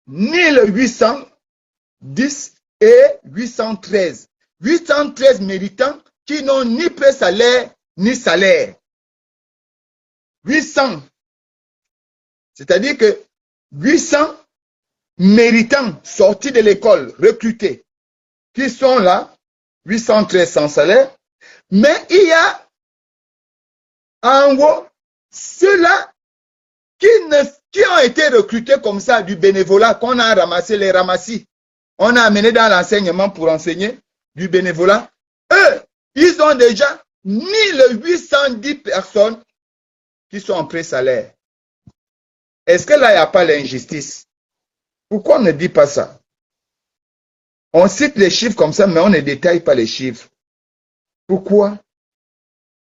1810 et 813, 813 méritants qui n'ont ni pré-salaire ni salaire. 800, c'est-à-dire que 800 méritants sortis de l'école, recrutés, qui sont là, 813 sans salaire, mais il y a en haut ceux-là qui ont été recrutés comme ça du bénévolat, qu'on a ramassé, les ramassis. On a amené dans l'enseignement pour enseigner du bénévolat. Eux, ils ont déjà 1810 personnes qui sont en pré-salaire. Est-ce que là, il n'y a pas l'injustice? Pourquoi on ne dit pas ça? On cite les chiffres comme ça, mais on ne détaille pas les chiffres. Pourquoi?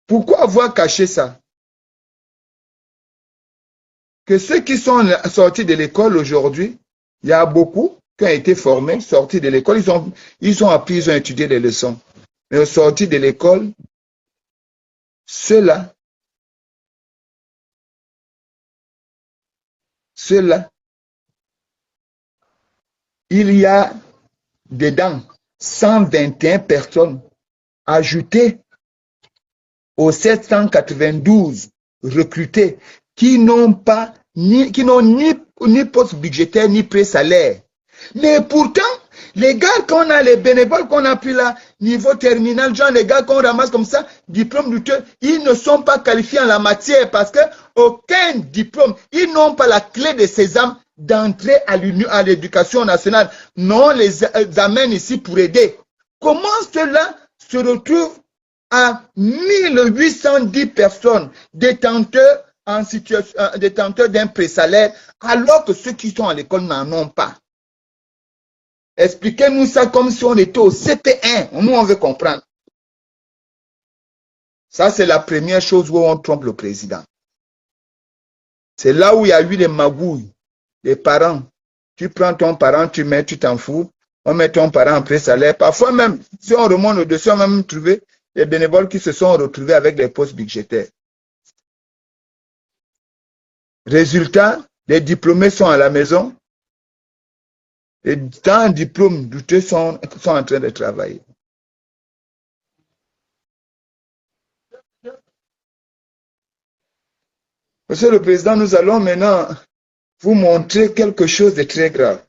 Pourquoi avoir caché ça? Que ceux qui sont sortis de l'école aujourd'hui, il y a beaucoup qui ont été formés, sortis de l'école, ils ont appris, ils ont étudié les leçons. Mais sortis de l'école, ceux-là, il y a dedans 121 personnes ajoutées aux 792 recrutés qui n'ont ni poste budgétaire ni pré-salaire. Mais pourtant, les gars qu'on a, les bénévoles qu'on a pris là, niveau terminal, genre les gars qu'on ramasse comme ça, diplôme d'auteur, ils ne sont pas qualifiés en la matière parce que aucun diplôme, ils n'ont pas la clé de sésame d'entrer à l'éducation nationale. Non, les amène ici pour aider. Comment cela se retrouve à 1810 personnes détenteurs en situation, détenteurs d'un pré-salaire, alors que ceux qui sont à l'école n'en ont pas? Expliquez-nous ça comme si on était au CP1. Nous, on veut comprendre. Ça, c'est la première chose où on trompe le président. C'est là où il y a eu les magouilles. Les parents. Tu prends ton parent, tu mets, tu t'en fous. On met ton parent en pré-salaire. Parfois même, si on remonte au-dessus, on va même trouver les bénévoles qui se sont retrouvés avec des postes budgétaires. Résultat, les diplômés sont à la maison. Et tant de diplômes douteux sont en train de travailler. Monsieur le Président, nous allons maintenant vous montrer quelque chose de très grave.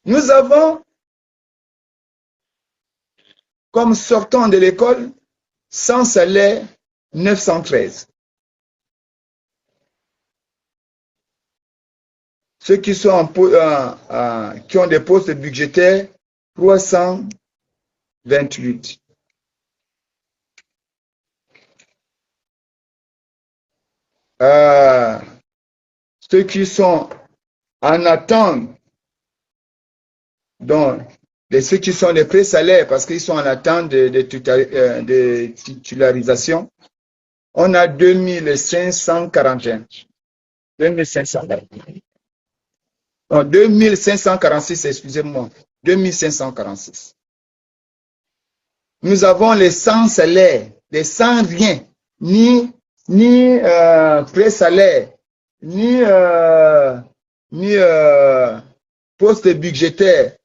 Nous avons, comme sortant de l'école, sans salaire, 913. Ceux qui sont qui ont des postes budgétaires, 328. Ceux qui sont en attente, donc, ceux qui sont les pré-salaires, parce qu'ils sont en attente de titularisation, on a 2541. 2546. Non, 2546, excusez-moi. 2546. Nous avons les sans salaire, les sans rien, ni pré-salaire, ni poste budgétaire,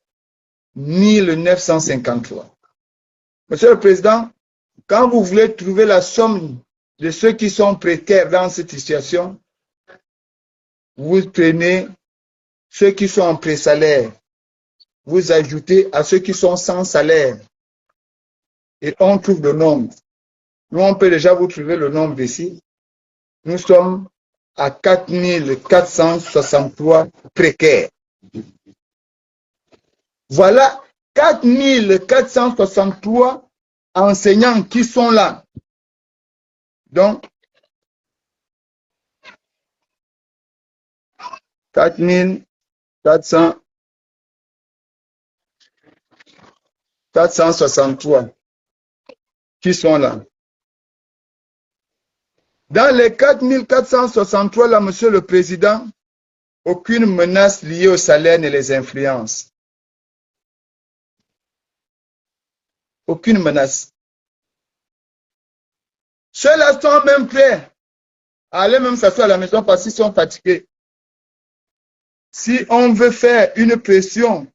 1953. Monsieur le Président, quand vous voulez trouver la somme de ceux qui sont précaires dans cette situation, vous prenez ceux qui sont en pré-salaire, vous ajoutez à ceux qui sont sans salaire, et on trouve le nombre. Nous, on peut déjà vous trouver le nombre ici. Nous sommes à 4463 précaires. Voilà 4463 enseignants qui sont là. Donc, 4463 qui sont là. Dans les 4463 là, Monsieur le Président, aucune menace liée au salaire ne les influence. Aucune menace. Ceux-là sont même prêts à aller même s'asseoir à la maison parce qu'ils sont fatigués. Si on veut faire une pression,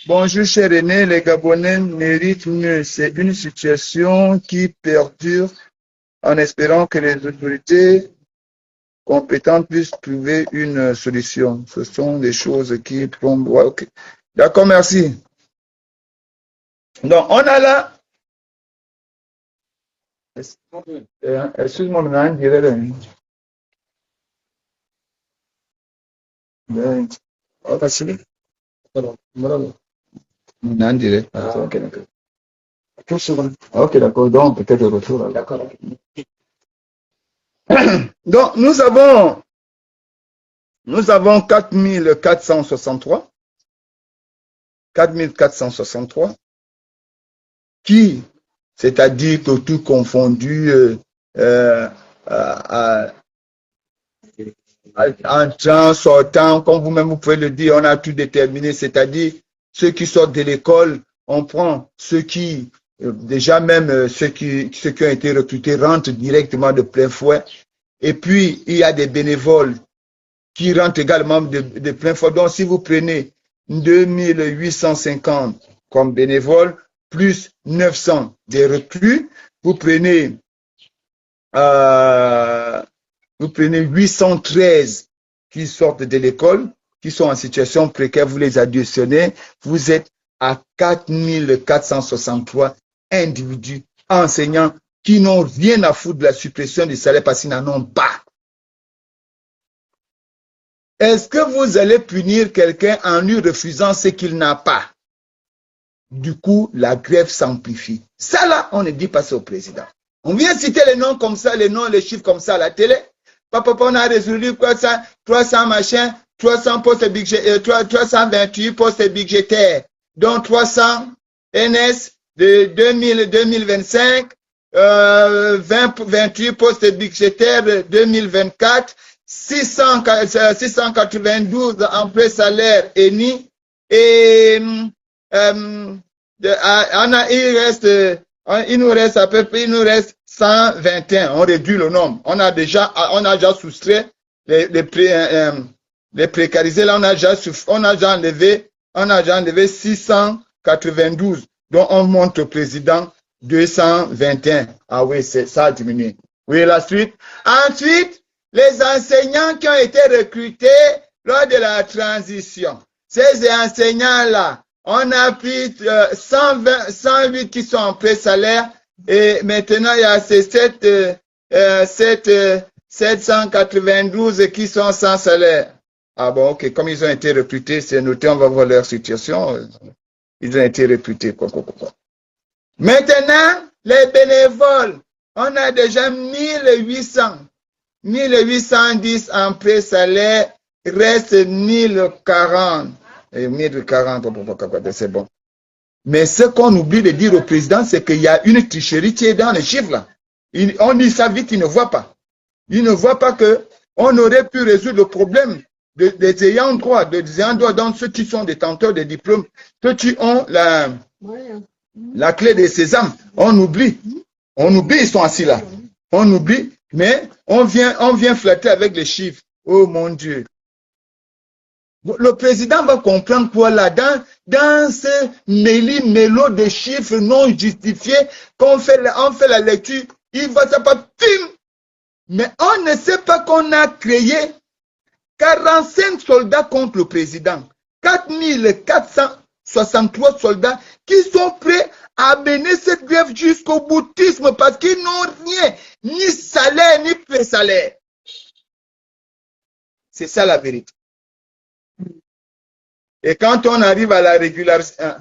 bonjour cher René, les Gabonais méritent mieux. C'est une situation qui perdure en espérant que les autorités compétentes puissent trouver une solution. Ce sont des choses qui tombent. Ouais, okay. D'accord, merci. Donc, on a là. Excuse-moi, on a un direct. On a un direct. Ok, d'accord. Ok, d'accord. Donc, peut-être le retour. D'accord. Donc, nous avons 4463 qui, c'est-à-dire que tout confondu, entrant, sortant, comme vous-même vous pouvez le dire, on a tout déterminé, c'est-à-dire ceux qui sortent de l'école, on prend ceux qui, déjà même ceux qui ont été recrutés rentrent directement de plein fouet. Et puis, il y a des bénévoles qui rentrent également de plein fouet. Donc, si vous prenez 2850 comme bénévoles, plus 900 des recrues, vous prenez 813 qui sortent de l'école, qui sont en situation précaire, vous les additionnez, vous êtes à 4463 individus enseignants qui n'ont rien à foutre de la suppression du salaire parce qu'ils n'en ont pas. Est-ce que vous allez punir quelqu'un en lui refusant ce qu'il n'a pas? Du coup, la grève s'amplifie. Ça là, on ne dit pas ça au président. On vient citer les noms comme ça, les noms, les chiffres comme ça à la télé. Papa, on a résolu quoi ça, 300 machins, 300 postes budgétaires, 328 postes budgétaires, dont 300 NS de 2025, 28 postes budgétaires de 2024, 692 emplois salaires ENI et il nous reste à peu près, 121. On réduit le nombre. On a déjà soustrait les précarisés. Là, on a déjà enlevé 692. Donc, on monte au président 221. Ah oui, ça a diminué. Oui, la suite. Ensuite, les enseignants qui ont été recrutés lors de la transition. Ces enseignants-là, on a pris 108 qui sont en pré-salaire et maintenant il y a ces 792 qui sont sans salaire. Ah bon, ok, comme ils ont été recrutés, c'est noté, on va voir leur situation. Ils ont été recrutés. Maintenant, les bénévoles, on a déjà 1810 en pré-salaire, reste 1040. Et 1040, c'est bon. Mais ce qu'on oublie de dire au président, c'est qu'il y a une tricherie qui est dans les chiffres là. On dit ça vite, il ne voit pas. Il ne voit pas qu'on aurait pu résoudre le problème des ayants droit, donc ceux qui sont détenteurs de diplômes, ceux qui ont la clé des sésames. On oublie, ils sont assis là. On oublie, mais on vient flatter avec les chiffres. Oh mon Dieu. Le président va comprendre quoi là, dans ce méli-mélo de chiffres non justifiés, on fait la lecture, il va s'appeler film. Mais on ne sait pas qu'on a créé 45 soldats contre le président, 4463 soldats qui sont prêts à mener cette grève jusqu'au boutisme parce qu'ils n'ont rien, ni salaire, ni pré-salaire. C'est ça la vérité. Et quand on arrive à la régularisation,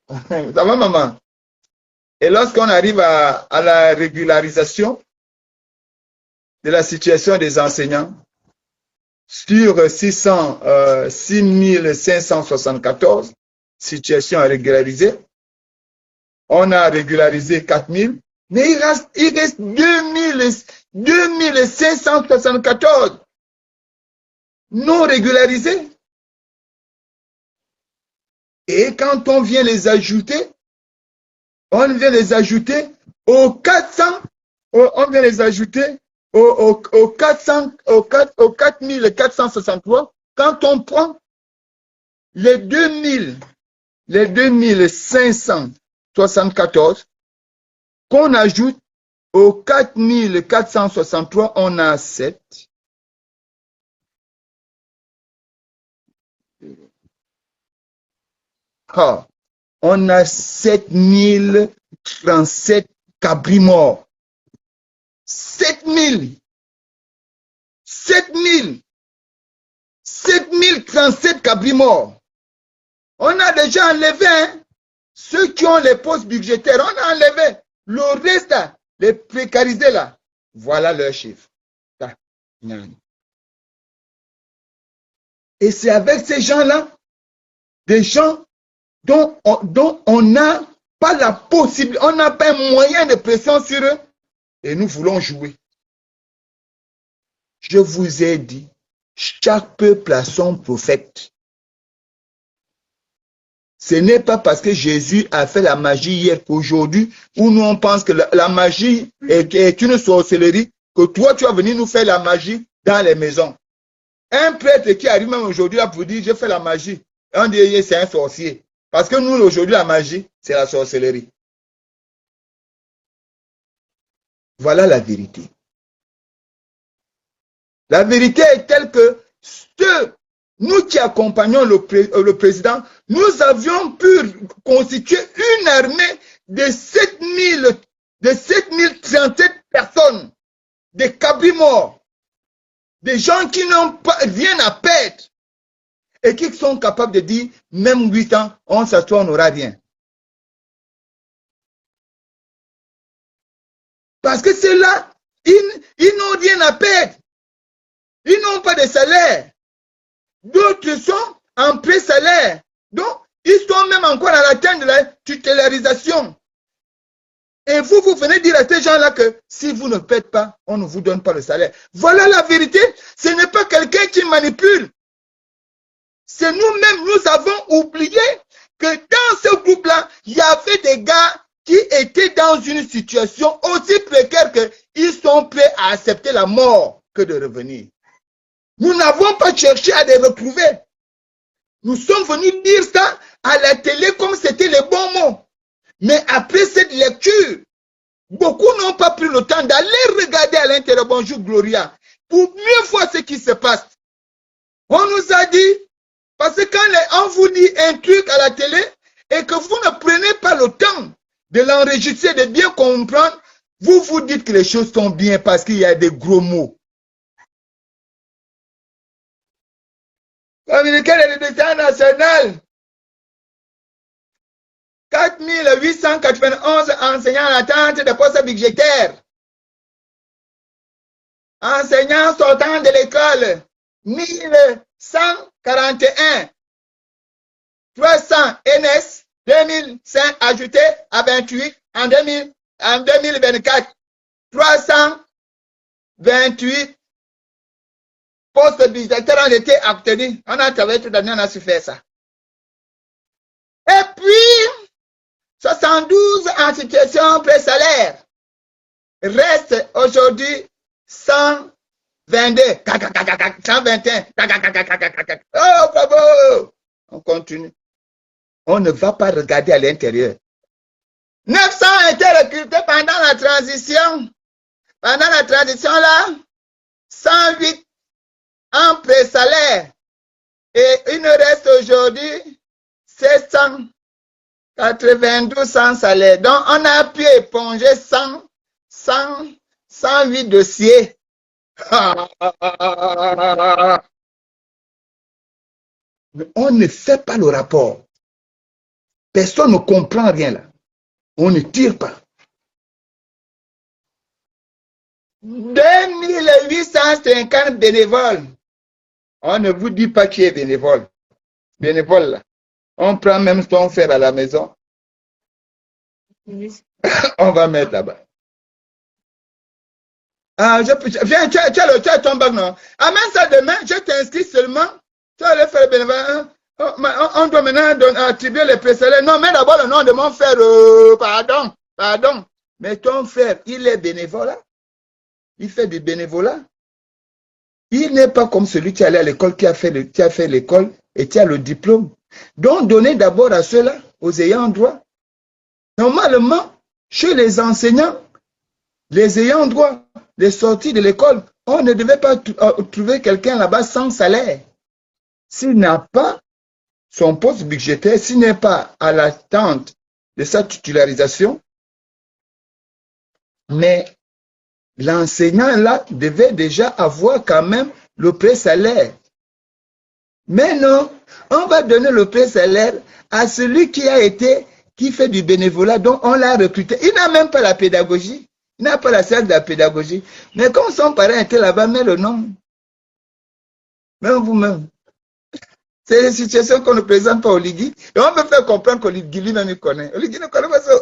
ça va maman? Et lorsqu'on arrive à la régularisation de la situation des enseignants, sur 6574 situations à régulariser, on a régularisé 4000, mais il reste 2574 non régularisés. Et quand on vient les ajouter, Aux 400, on vient les ajouter aux 4463. Quand on prend les 2574 qu'on ajoute aux 4463, on a 7. Ah, on a 7037 cabris morts. 7037 cabris morts. On a déjà enlevé, hein, ceux qui ont les postes budgétaires, on a enlevé. Le reste, les précarisés là, voilà leur chiffre. Et c'est avec ces gens-là, des gens dont on n'a pas la possibilité, on n'a pas un moyen de pression sur eux, et nous voulons jouer. Je vous ai dit, chaque peuple a son prophète. Ce n'est pas parce que Jésus a fait la magie hier qu'aujourd'hui, où nous on pense que la magie est une sorcellerie, que toi tu vas venir nous faire la magie dans les maisons. Un prêtre qui arrive même aujourd'hui là pour dire, je fais la magie, on dit, c'est un sorcier. Parce que nous, aujourd'hui, la magie, c'est la sorcellerie. Voilà la vérité. La vérité est telle que nous qui accompagnons le président, nous avions pu constituer une armée de 7037 personnes, des cabris morts, des gens qui n'ont pas rien à perdre et qui sont capables de dire, même 8 ans, on s'assoit, on n'aura rien. Parce que ceux-là, ils n'ont rien à perdre. Ils n'ont pas de salaire. D'autres sont en pré-salaire. Donc, ils sont même encore à l'atteinte de la tutélarisation. Et vous venez dire à ces gens-là que si vous ne payez pas, on ne vous donne pas le salaire. Voilà la vérité. Ce n'est pas quelqu'un qui manipule. C'est nous-mêmes, nous avons oublié que dans ce groupe-là, il y avait des gars qui étaient dans une situation aussi précaire qu'ils sont prêts à accepter la mort que de revenir. Nous n'avons pas cherché à les retrouver. Nous sommes venus dire ça à la télé comme c'était les bons mots. Mais après cette lecture, beaucoup n'ont pas pris le temps d'aller regarder à l'intérieur. Bonjour Gloria, pour mieux voir ce qui se passe. On nous a dit, parce que quand on vous dit un truc à la télé et que vous ne prenez pas le temps de l'enregistrer, de bien comprendre, vous vous dites que les choses sont bien parce qu'il y a des gros mots. Communiqué de l'éducation nationale. 4891 enseignants en attente de poste budgétaire. Enseignants sortant de l'école, 1141. 300 NS, 2005 ajoutés à 28 en 2024. 328 postes budgétaires ont été obtenus. On a travaillé toute l'année, on a su faire ça. Et puis, 72 en situation pré-salaire. Reste aujourd'hui 122, 121. Oh, bravo! On continue. On ne va pas regarder à l'intérieur. 900 ont été recrutés pendant la transition. Pendant la transition là, 108 en pré-salaire. Et il ne reste aujourd'hui 792 sans salaire. Donc, on a pu éponger 108 dossiers. Mais on ne fait pas le rapport. Personne ne comprend rien là. On ne tire pas. 2850 bénévoles. On ne vous dit pas qui est bénévole. Bénévole là. On prend même son fer à la maison. On va mettre là-bas. Ah, viens, tu as ton bac, non? Amène ça demain, je t'inscris seulement. Tu vas aller faire le bénévole. On doit maintenant attribuer les pré-salaires. Non, mais d'abord le nom de mon frère. Pardon. Mais ton frère, il est bénévolat. Il fait du bénévolat. Il n'est pas comme celui qui est allé à l'école, qui a fait l'école et qui a le diplôme. Donc, donnez d'abord à ceux-là, aux ayants droit. Normalement, chez les enseignants, les ayants droit, les sorties de l'école, on ne devait pas trouver quelqu'un là-bas sans salaire. S'il n'a pas son poste budgétaire, s'il n'est pas à l'attente de sa titularisation, mais l'enseignant là devait déjà avoir quand même le pré-salaire. Mais non, on va donner le pré-salaire à celui qui fait du bénévolat, dont on l'a recruté. Il n'a même pas la pédagogie. Il n'a pas la science de la pédagogie. Mais comme son parent était là-bas, met le nom. Même vous-même. C'est une situation qu'on ne présente pas au Ligui. Et on veut faire comprendre qu'Oligui lui-même il connaît. Oligui ne connaît pas ça.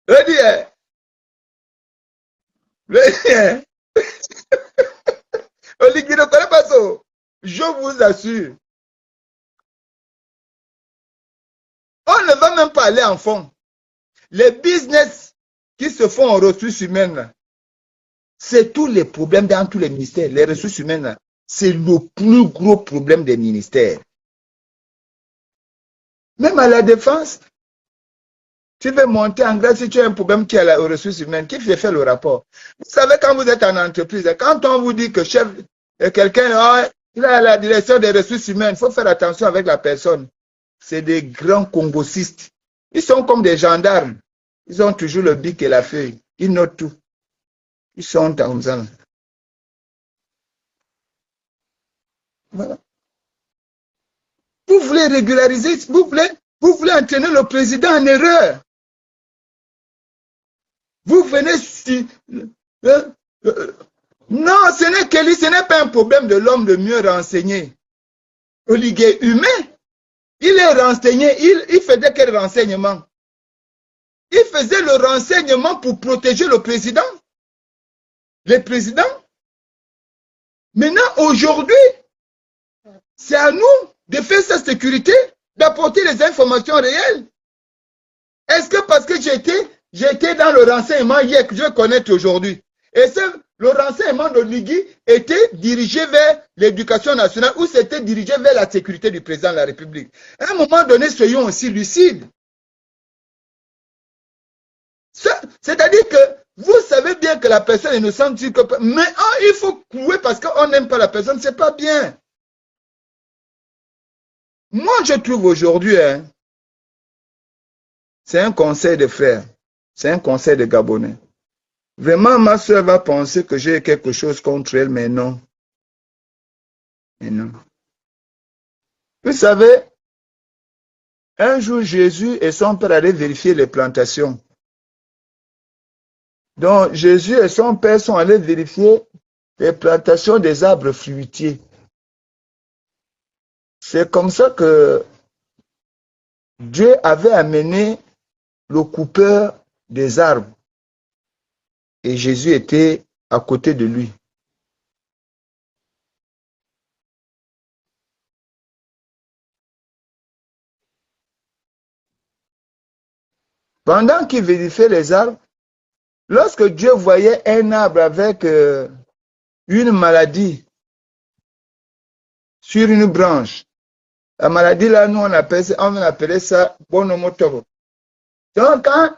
Le dire. Oligui ne connaît pas ça. Je vous assure. On ne va même pas aller en fond. Les business qui se font en ressources humaines, c'est tous les problèmes dans tous les ministères. Les ressources humaines, c'est le plus gros problème des ministères. Même à la défense, tu veux monter en grade si tu as un problème qui est aux ressources humaines, qui fait le rapport? Vous savez, quand vous êtes en entreprise, quand on vous dit que chef, quelqu'un, il a la direction des ressources humaines, il faut faire attention avec la personne. C'est des grands congosistes. Ils sont comme des gendarmes. Ils ont toujours le bic et la feuille. Ils notent tout. Ils sont comme ça. Voilà. Vous voulez régulariser, vous voulez entraîner le président en erreur. Vous venez sur... non, ce n'est pas un problème de l'homme le mieux renseigné. Oligui humain, il est renseigné, il faisait quel renseignement? Il faisait le renseignement pour protéger le président. Les présidents. Maintenant, aujourd'hui, c'est à nous de faire sa sécurité, d'apporter les informations réelles. Est-ce que parce que j'étais dans le renseignement hier que je connais aujourd'hui, et le renseignement de Ligui était dirigé vers l'éducation nationale ou c'était dirigé vers la sécurité du président de la République? À un moment donné, soyons aussi lucides. C'est-à-dire que vous savez bien que la personne est innocente, mais il faut clouer parce qu'on n'aime pas la personne, c'est pas bien. Moi, je trouve aujourd'hui, c'est un conseil de frères, c'est un conseil de Gabonais. Vraiment, ma soeur va penser que j'ai quelque chose contre elle, mais non. Mais non. Vous savez, un jour, Jésus et son père allaient vérifier les plantations. Donc, Jésus et son père sont allés vérifier les plantations des arbres fruitiers. C'est comme ça que Dieu avait amené le coupeur des arbres. Et Jésus était à côté de lui. Pendant qu'il vérifiait les arbres, lorsque Dieu voyait un arbre avec une maladie sur une branche, la maladie là, nous on appelait ça bonomotoro. Donc quand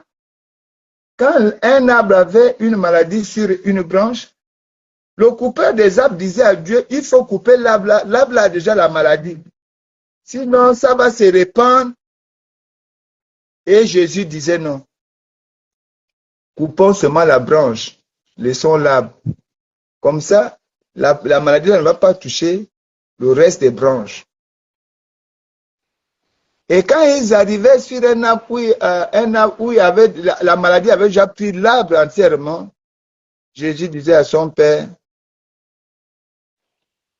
un arbre avait une maladie sur une branche, le coupeur des arbres disait à Dieu, il faut couper l'arbre là. L'arbre a déjà la maladie. Sinon, ça va se répandre. Et Jésus disait non. Coupons seulement la branche. Laissons l'arbre. Comme ça, la maladie ne va pas toucher le reste des branches. Et quand ils arrivaient sur un arbre où la maladie avait déjà pris l'arbre entièrement, Jésus disait à son père,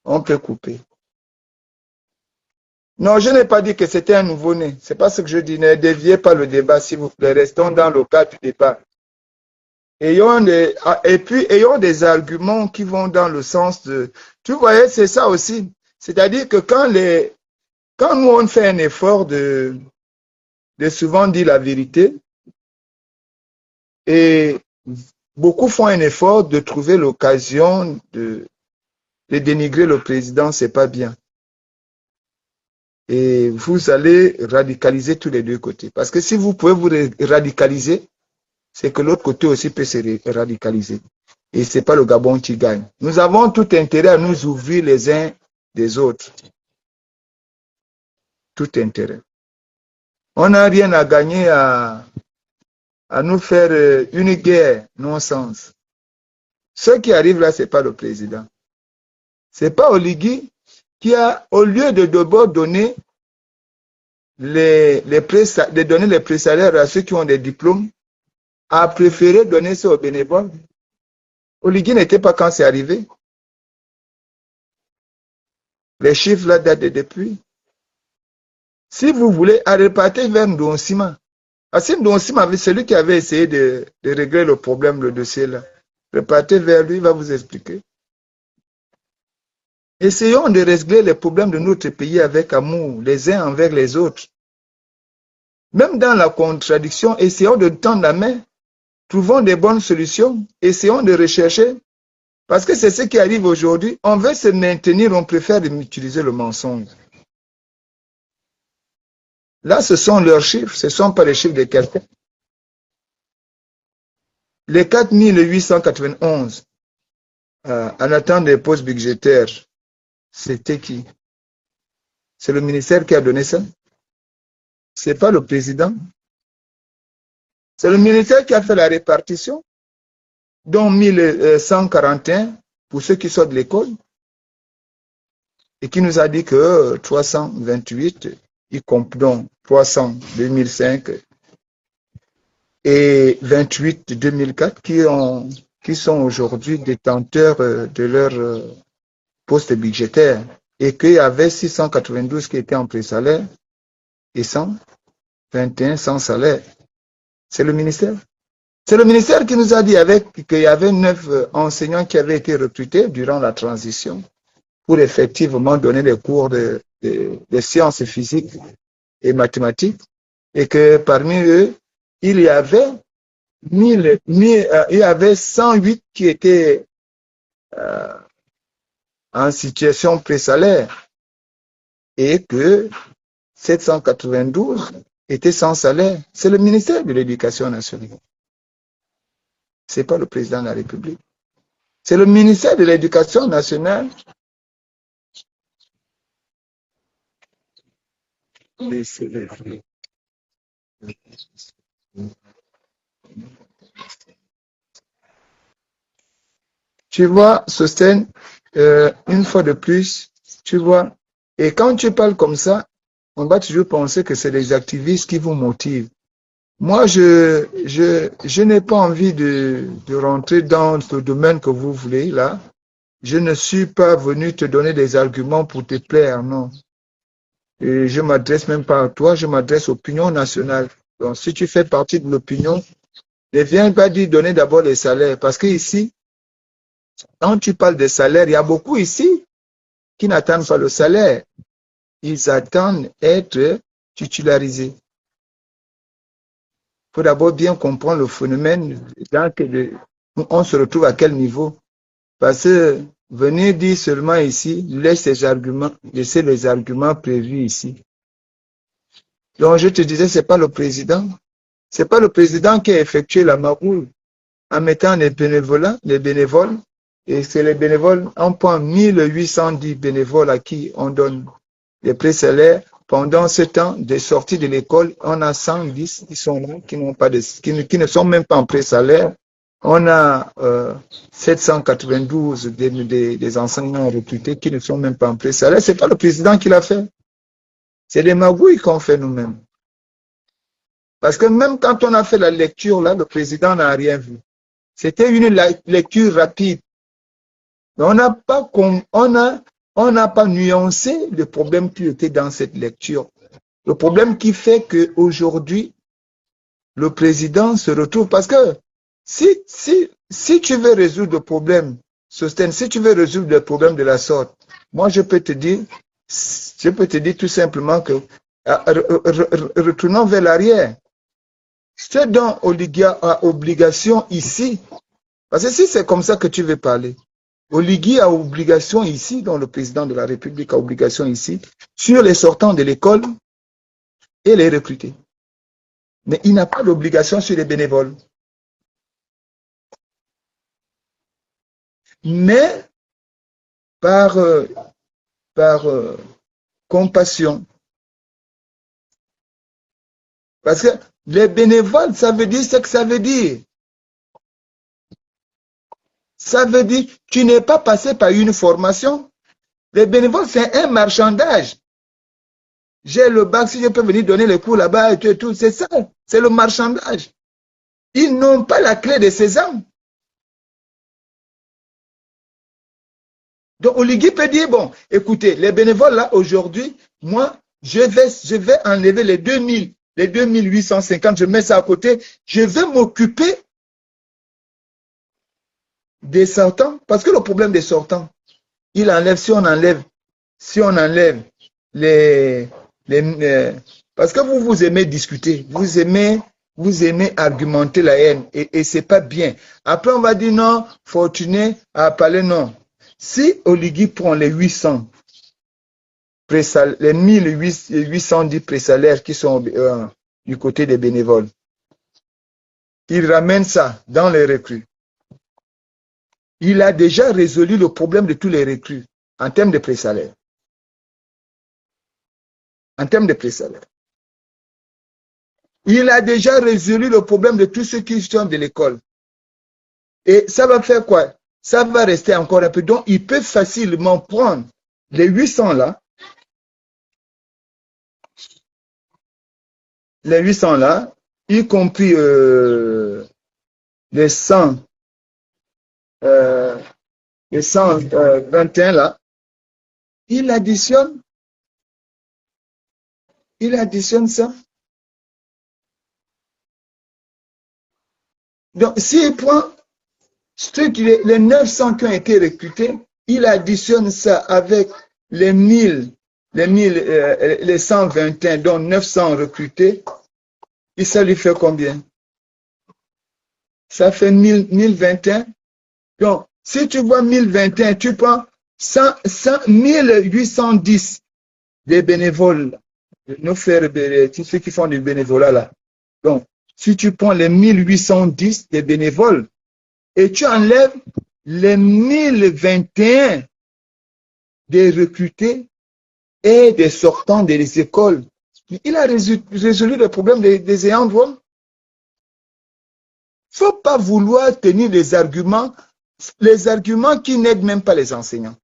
on peut couper. Non, je n'ai pas dit que c'était un nouveau-né. C'est pas ce que je dis. Ne déviez pas le débat, s'il vous plaît. Restons dans le cadre du débat. Ayons des arguments qui vont dans le sens de... Tu voyais, c'est ça aussi. C'est-à-dire que quand nous, on fait un effort de de souvent dire la vérité et beaucoup font un effort de trouver l'occasion de dénigrer le président, c'est pas bien. Et vous allez radicaliser tous les deux côtés. Parce que si vous pouvez vous radicaliser, c'est que l'autre côté aussi peut se radicaliser. Et c'est pas le Gabon qui gagne. Nous avons tout intérêt à nous ouvrir les uns des autres. Tout intérêt. On n'a rien à gagner à nous faire une guerre non-sens. Ce qui arrive là, c'est pas le président. C'est pas Oligui qui a, au lieu de d'abord donner les pré-salaires à ceux qui ont des diplômes, a préféré donner ça aux bénévoles. Oligui n'était pas quand c'est arrivé. Les chiffres là datent depuis. Si vous voulez, à repartir vers Ndonsima. Parce que Ndonsima, c'est lui qui avait essayé de régler le problème, le dossier là. Repartez vers lui, il va vous expliquer. Essayons de régler les problèmes de notre pays avec amour, les uns envers les autres. Même dans la contradiction, essayons de tendre la main. Trouvons des bonnes solutions. Essayons de rechercher. Parce que c'est ce qui arrive aujourd'hui. On veut se maintenir, on préfère utiliser le mensonge. Là, ce sont leurs chiffres, ce ne sont pas les chiffres de quelqu'un. Les 4891 en attente des postes budgétaires, c'était qui? C'est le ministère qui a donné ça? Ce n'est pas le président. C'est le ministère qui a fait la répartition, dont 1141 pour ceux qui sortent de l'école, et qui nous a dit que 328, y compris donc 300 2005 et 28 2004, qui sont aujourd'hui détenteurs de leur poste budgétaire, et qu'il y avait 692 qui étaient en pré-salaire et 121 sans salaire. C'est le ministère. C'est le ministère qui nous a dit qu'il y avait 9 enseignants qui avaient été recrutés durant la transition pour effectivement donner des cours de sciences physiques et mathématiques, et que parmi eux, il y avait 108 qui étaient en situation pré-salaire et que 792 étaient sans salaire. C'est le ministère de l'Éducation nationale. Ce n'est pas le président de la République. C'est le ministère de l'Éducation nationale. Tu vois, Sostène, une fois de plus, tu vois, et quand tu parles comme ça, on va toujours penser que c'est les activistes qui vous motivent. Moi, je n'ai pas envie de rentrer dans le domaine que vous voulez, là. Je ne suis pas venu te donner des arguments pour te plaire, non. Et je m'adresse même pas à toi, je m'adresse à l'opinion nationale. Donc, si tu fais partie de l'opinion, ne viens pas dire donner d'abord les salaires. Parce que ici, quand tu parles de salaire, il y a beaucoup ici qui n'attendent pas le salaire. Ils attendent être titularisés. Il faut d'abord bien comprendre le phénomène dans que on se retrouve à quel niveau. Parce que venir dire seulement ici, laissez les arguments prévus ici. Donc je te disais, c'est pas le président. C'est pas le président qui a effectué la magouille en mettant les bénévoles, et c'est les bénévoles, on prend 1810 bénévoles à qui on donne des pré-salaires. Pendant ce temps de sortie de l'école, on a 110 qui sont là, qui ne sont même pas en pré-salaire. On a 792 des enseignants recrutés qui ne sont même pas en pré-salaire. C'est pas le président qui l'a fait. C'est des magouilles qu'on fait nous-mêmes. Parce que même quand on a fait la lecture, là, le président n'a rien vu. C'était une lecture rapide. On n'a pas nuancé le problème qui était dans cette lecture. Le problème qui fait qu'aujourd'hui, le président se retrouve, parce que si tu veux résoudre le problème, si tu veux résoudre le problème de la sorte, moi je peux te dire tout simplement que Retournons vers l'arrière. Ce dont Oligui a obligation ici, parce que si c'est comme ça que tu veux parler, Oligui a obligation ici, dont le président de la République a obligation ici, sur les sortants de l'école et les recruter. Mais il n'a pas d'obligation sur les bénévoles. Mais par, par compassion. Parce que les bénévoles, ça veut dire ce que ça veut dire. Ça veut dire que tu n'es pas passé par une formation. Les bénévoles, c'est un marchandage. J'ai le bac, si je peux venir donner les cours là-bas et tout, c'est ça. C'est le marchandage. Ils n'ont pas la clé de ces âmes. Donc, Oligui peut dire, bon, écoutez, les bénévoles là, aujourd'hui, moi, je vais enlever les 2850, je mets ça à côté, je vais m'occuper des sortants, parce que le problème des sortants, si on enlève les, parce que vous aimez discuter, vous aimez argumenter la haine, et c'est pas bien. Après, on va dire non, Fortuné a parlé non. Si Oligui prend les 800, les 1810 présalaires qui sont du côté des bénévoles, il ramène ça dans les recrues. Il a déjà résolu le problème de tous les recrues en termes de présalaires. En termes de présalaires. Il a déjà résolu le problème de tous ceux qui sont de l'école. Et ça va faire quoi? Ça va rester encore un peu. Donc, il peut facilement prendre les 800 là, y compris les 100, les 121 là, il additionne ça. Donc, s'il prend les 900 qui ont été recrutés, il additionne ça avec les 121, dont 900 recrutés, et ça lui fait combien? Ça fait 1021. Donc, si tu vois 1021, tu prends 1810 des bénévoles, nos frères, tous ceux qui font du bénévolat là. Donc, si tu prends les 1810 des bénévoles et tu enlèves les 1021 des recrutés et des sortants des écoles, il a résolu le problème des ayants droit. Il ne faut pas vouloir tenir les arguments qui n'aident même pas les enseignants.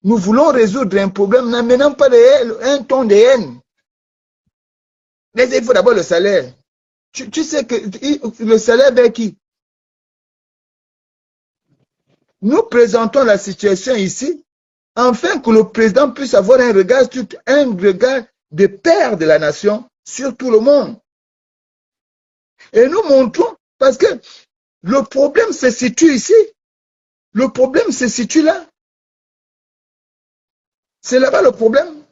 Nous voulons résoudre un problème n'amenant pas un ton de haine. Mais il faut d'abord le salaire. Tu sais que le salaire vers qui? Nous présentons la situation ici afin que le président puisse avoir un regard de père de la nation sur tout le monde. Et nous montrons, parce que le problème se situe ici. Le problème se situe là. C'est là-bas le problème.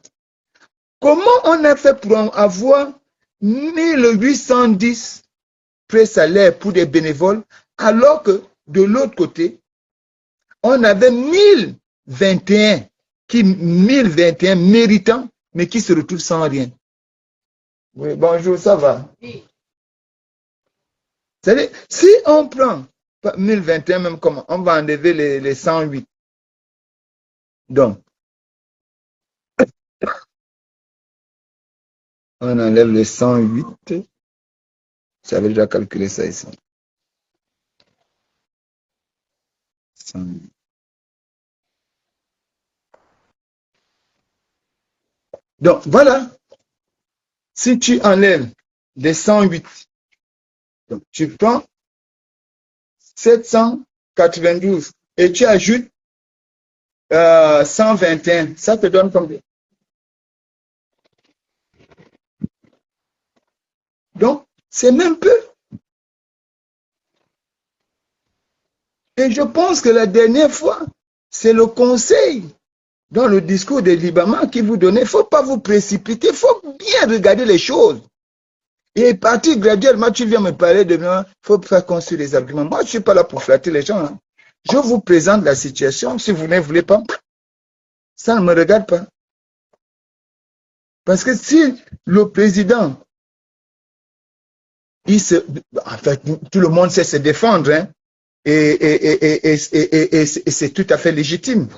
Comment on a fait pour avoir 1810 pré-salaires pour des bénévoles, alors que de l'autre côté, on avait 1021 méritants, mais qui se retrouvent sans rien. Oui, bonjour, ça va? Oui. C'est-à-dire, si on prend 1021, même comment, on va enlever les 108. Donc, on enlève les 108. J'avais déjà calculé ça ici. 108. Donc, voilà. Si tu enlèves les 108, donc tu prends 792 et tu ajoutes 121, ça te donne combien? Donc, c'est même peu. Et je pense que la dernière fois, c'est le conseil Dans le discours de Libama qui vous donnait, il ne faut pas vous précipiter, il faut bien regarder les choses. Et partir graduellement, tu viens me parler de moi, il faut faire construire des arguments. Moi, je ne suis pas là pour flatter les gens. Hein. Je vous présente la situation. Si vous ne voulez pas, ça ne me regarde pas. Parce que si le président, en fait, tout le monde sait se défendre, hein, et c'est tout à fait légitime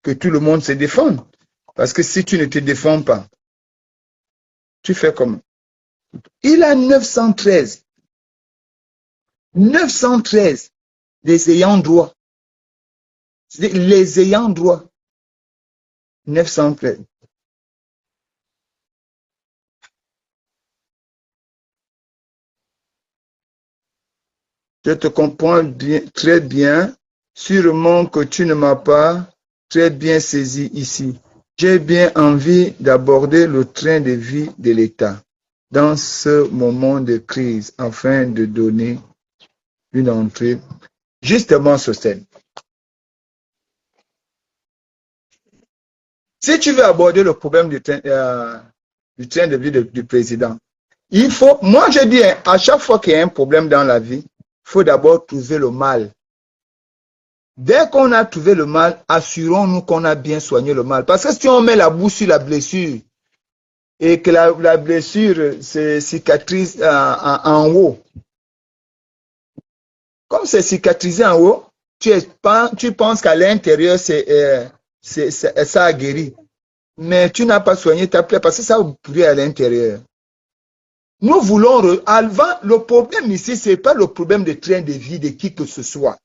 que tout le monde se défende. Parce que si tu ne te défends pas, tu fais comment? Il a 913 des ayants droit. Les ayants droit. 913. Je te comprends bien, très bien. Sûrement que tu ne m'as pas très bien saisi ici. J'ai bien envie d'aborder le train de vie de l'État dans ce moment de crise afin de donner une entrée justement sur scène. Si tu veux aborder le problème du train de vie du président, il faut, moi je dis, à chaque fois qu'il y a un problème dans la vie, il faut d'abord trouver le mal. Dès qu'on a trouvé le mal, assurons-nous qu'on a bien soigné le mal. Parce que si on met la bouche sur la blessure et que la blessure se cicatrise en haut, comme c'est cicatrisé en haut, tu penses qu'à l'intérieur, ça a guéri. Mais tu n'as pas soigné ta plaie parce que ça a pourri à l'intérieur. Nous voulons, avant, le problème ici, ce n'est pas le problème de train de vie de qui que ce soit.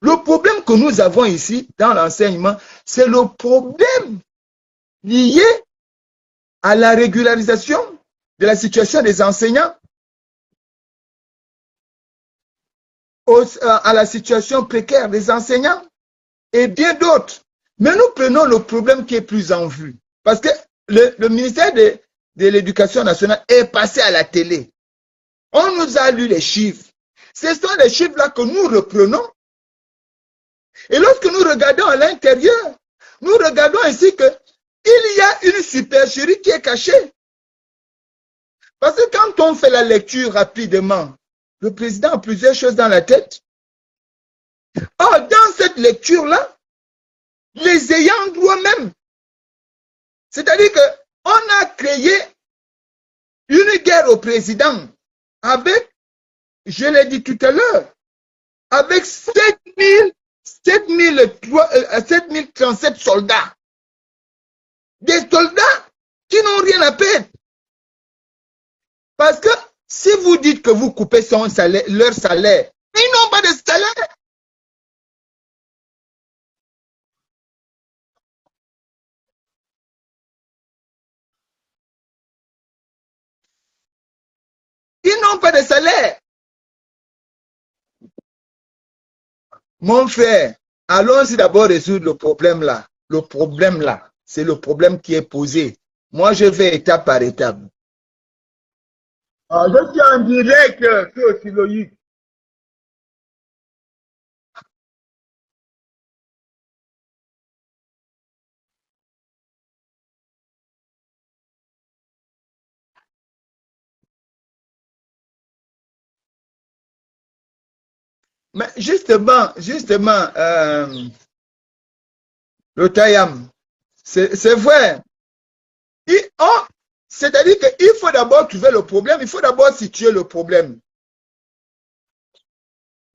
Le problème que nous avons ici, dans l'enseignement, c'est le problème lié à la régularisation de la situation des enseignants, à la situation précaire des enseignants et bien d'autres. Mais nous prenons le problème qui est plus en vue. Parce que le ministère de l'Éducation nationale est passé à la télé. On nous a lu les chiffres. Ce sont les chiffres-là que nous reprenons. Et lorsque nous regardons à l'intérieur, nous regardons ainsi qu'il y a une supercherie qui est cachée. Parce que quand on fait la lecture rapidement, le président a plusieurs choses dans la tête. Or, dans cette lecture-là, les ayants droit même, c'est-à-dire qu'on a créé une guerre au président avec, je l'ai dit tout à l'heure, avec 7037 soldats. Des soldats qui n'ont rien à perdre. Parce que si vous dites que vous coupez leur salaire, ils n'ont pas de salaire. Ils n'ont pas de salaire. Mon frère, allons-y d'abord résoudre le problème là. Le problème là, c'est le problème qui est posé. Moi, je vais étape par étape. Je suis en direct sur Siloïc. Mais justement, le Tayam, c'est vrai. C'est-à-dire qu'il faut d'abord trouver le problème, il faut d'abord situer le problème.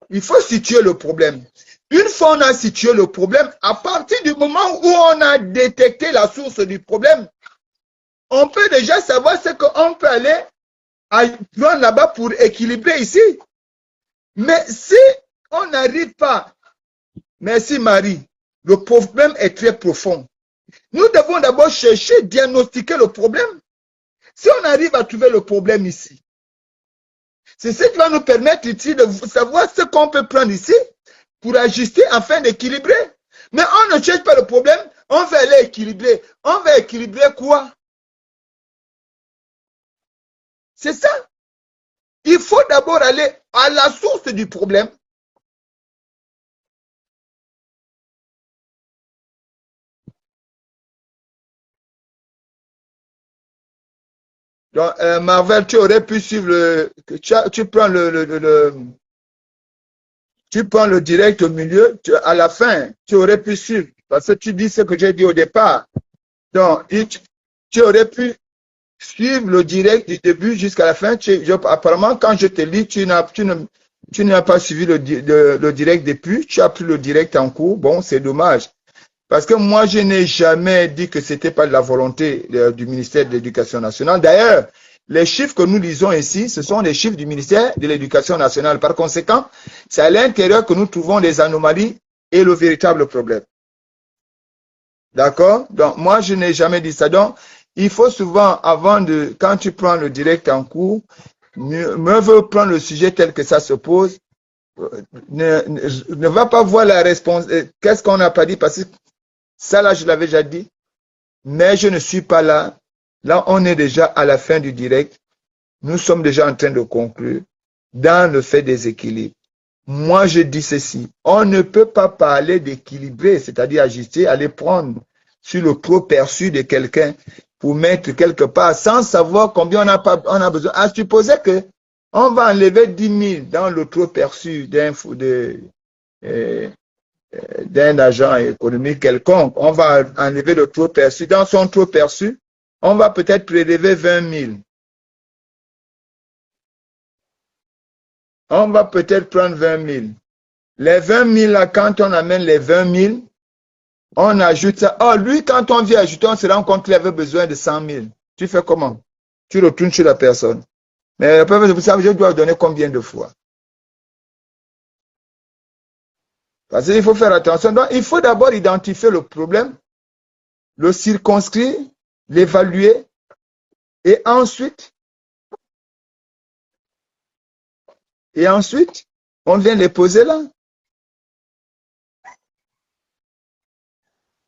Il faut situer le problème. Une fois on a situé le problème, à partir du moment où on a détecté la source du problème, on peut déjà savoir ce qu'on peut aller prendre là-bas pour équilibrer ici. Mais si on n'arrive pas, merci Marie, le problème est très profond. Nous devons d'abord chercher, diagnostiquer le problème. Si on arrive à trouver le problème ici, c'est ce qui va nous permettre ici de savoir ce qu'on peut prendre ici pour ajuster afin d'équilibrer. Mais on ne cherche pas le problème, on va aller équilibrer. On va équilibrer quoi? C'est ça. Il faut d'abord aller à la source du problème. Donc, Marvel, tu aurais pu suivre tu prends tu prends le direct au milieu, à la fin, tu aurais pu suivre. Parce que tu dis ce que j'ai dit au départ. Donc, tu aurais pu suivre le direct du début jusqu'à la fin. Apparemment, quand je te lis, tu n'as pas suivi le direct depuis. Tu as pris le direct en cours. Bon, c'est dommage. Parce que moi, je n'ai jamais dit que c'était pas de la volonté du ministère de l'Éducation nationale. D'ailleurs, les chiffres que nous lisons ici, ce sont les chiffres du ministère de l'Éducation nationale. Par conséquent, c'est à l'intérieur que nous trouvons les anomalies et le véritable problème. D'accord? Donc, moi, je n'ai jamais dit ça. Donc, il faut souvent, quand tu prends le direct en cours, mieux vaut prendre le sujet tel que ça se pose. Ne va pas voir la réponse. Qu'est-ce qu'on n'a pas dit? Parce que ça, là, je l'avais déjà dit. Mais je ne suis pas là. Là, on est déjà à la fin du direct. Nous sommes déjà en train de conclure dans le fait des équilibres. Moi, je dis ceci. On ne peut pas parler d'équilibrer, c'est-à-dire ajuster, aller prendre sur le trop perçu de quelqu'un pour mettre quelque part sans savoir combien on a besoin. À supposer que on va enlever 10 000 dans le trop perçu d'un agent économique quelconque. On va enlever le trop perçu. Dans son trop perçu, on va peut-être prélever 20 000. On va peut-être prendre 20 000. Les 20 000, là, quand on amène les 20 000, on ajoute ça. Oh, lui, quand on vient ajouter, on se rend compte qu'il avait besoin de 100 000. Tu fais comment? Tu retournes chez la personne. Mais la personne, je dois donner combien de fois? Parce qu'il faut faire attention. Donc, il faut d'abord identifier le problème, le circonscrire, l'évaluer, et ensuite, on vient les poser là.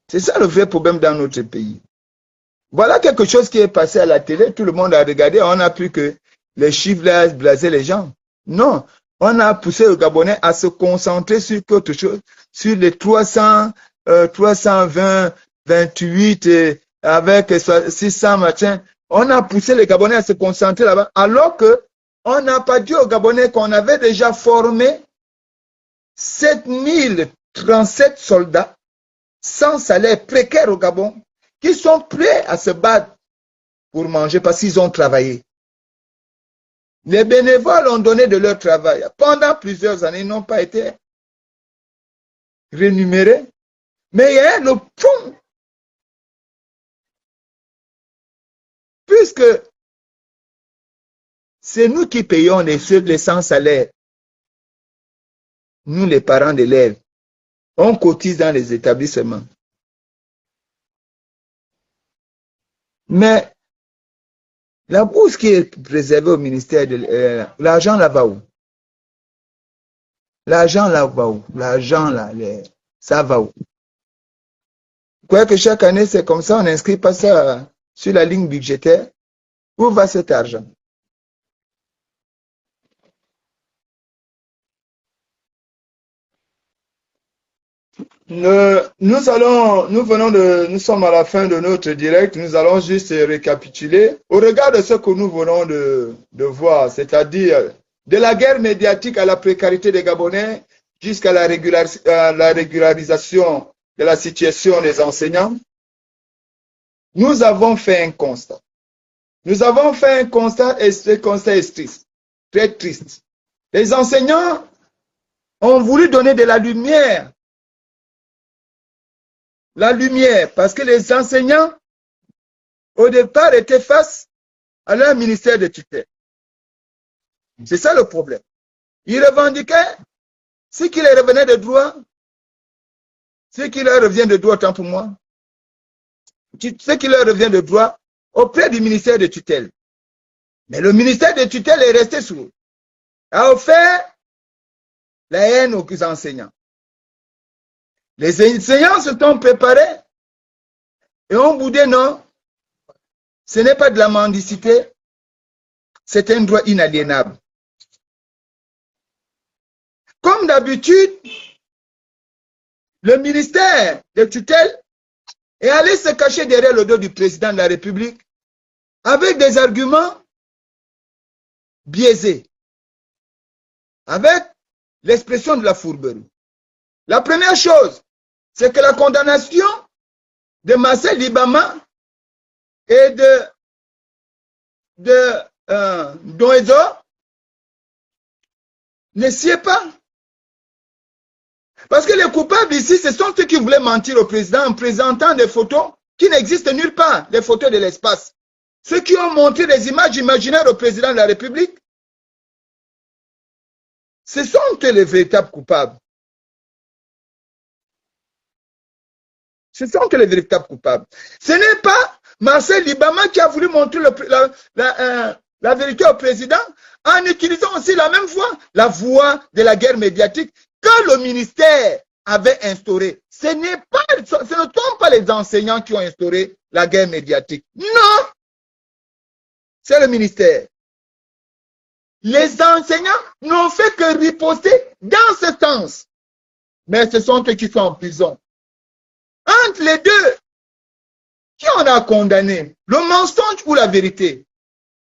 C'est ça le vrai problème dans notre pays. Voilà quelque chose qui est passé à la télé, tout le monde a regardé, on a pu que les chiffres là blasaient les gens. Non, on a poussé le Gabonais à se concentrer sur quelque chose, sur les 320, 28 avec 600 machin. On a poussé les Gabonais à se concentrer là-bas, alors que on n'a pas dit aux Gabonais qu'on avait déjà formé 7037 soldats sans salaire précaire au Gabon, qui sont prêts à se battre pour manger parce qu'ils ont travaillé. Les bénévoles ont donné de leur travail. Pendant plusieurs années, ils n'ont pas été rémunérés. Mais il y a le fond. Puisque c'est nous qui payons les sans salaire, nous les parents d'élèves, on cotise dans les établissements. Mais la bourse qui est préservée au ministère de l'argent là va où? L'argent là va où? L'argent là, ça va où? Quoi que chaque année c'est comme ça, on n'inscrit pas ça sur la ligne budgétaire. Où va cet argent? Nous sommes à la fin de notre direct. Nous allons juste récapituler au regard de ce que nous venons de voir, c'est-à-dire de la guerre médiatique à la précarité des Gabonais jusqu'à la régularisation de la situation des enseignants. Nous avons fait un constat. Nous avons fait un constat et ce constat est triste, très triste. Les enseignants ont voulu donner de la lumière. La lumière, parce que les enseignants, au départ, étaient face à leur ministère de tutelle. C'est ça le problème. Ils revendiquaient ce qui leur revenait de droit, ce qui leur revient de droit, autant pour moi, ce qui leur revient de droit auprès du ministère de tutelle. Mais le ministère de tutelle est resté sourd, a offert la haine aux enseignants. Les enseignants se sont préparés et ont boudé, non, ce n'est pas de la mendicité, c'est un droit inaliénable. Comme d'habitude, le ministère de tutelle est allé se cacher derrière le dos du président de la République avec des arguments biaisés, avec l'expression de la fourberie. La première chose, c'est que la condamnation de Marcel Libama et de Doezo ne s'y est pas. Parce que les coupables ici, ce sont ceux qui voulaient mentir au président en présentant des photos qui n'existent nulle part, des photos de l'espace. Ceux qui ont montré des images imaginaires au président de la République, ce sont eux les véritables coupables. Ce sont eux les véritables coupables. Ce n'est pas Marcel Libama qui a voulu montrer la vérité au président en utilisant aussi la même voie de la guerre médiatique que le ministère avait instauré. Ce ne sont pas les enseignants qui ont instauré la guerre médiatique. Non, c'est le ministère. Les enseignants n'ont fait que riposter dans ce sens. Mais ce sont eux qui sont en prison. Entre les deux, qui on a condamné? Le mensonge ou la vérité?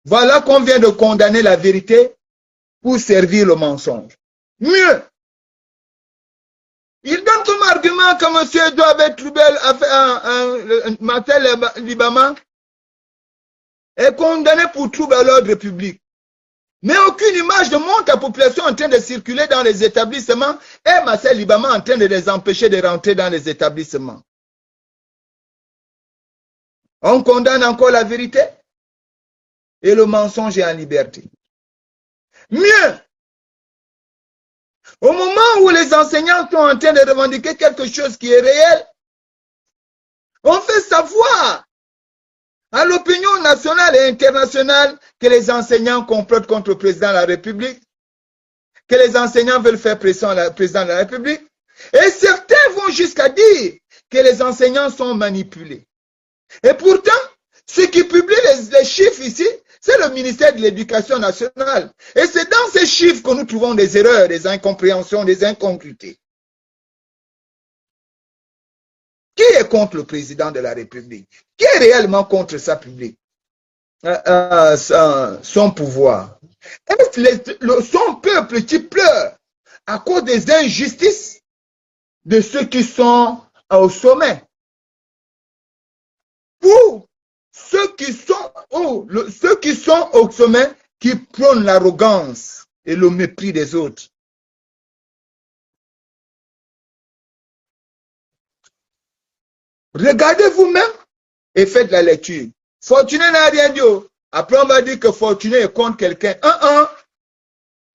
Voilà qu'on vient de condamner la vérité pour servir le mensonge. Mieux, il donne comme argument que M. Edouard Troubel a fait Marcel Libama est condamné pour trouble à l'ordre public. Mais aucune image ne montre la population en train de circuler dans les établissements et Marcel Libama en train de les empêcher de rentrer dans les établissements. On condamne encore la vérité et le mensonge est en liberté. Mieux, au moment où les enseignants sont en train de revendiquer quelque chose qui est réel, on fait savoir à l'opinion nationale et internationale que les enseignants complotent contre le président de la République, que les enseignants veulent faire pression au président de la République, et certains vont jusqu'à dire que les enseignants sont manipulés. Et pourtant, ceux qui publient les chiffres ici, c'est le ministère de l'Éducation nationale. Et c'est dans ces chiffres que nous trouvons des erreurs, des incompréhensions, des incongruités. Qui est contre le président de la République? Qui est réellement contre sa publique? Son pouvoir? Est-ce son peuple qui pleure à cause des injustices de ceux qui sont au sommet? Ou ceux qui sont au sommet qui prônent l'arrogance et le mépris des autres? Regardez vous-même et faites la lecture. Fortuné n'a rien dit. Après, on va dire que Fortuné est contre quelqu'un.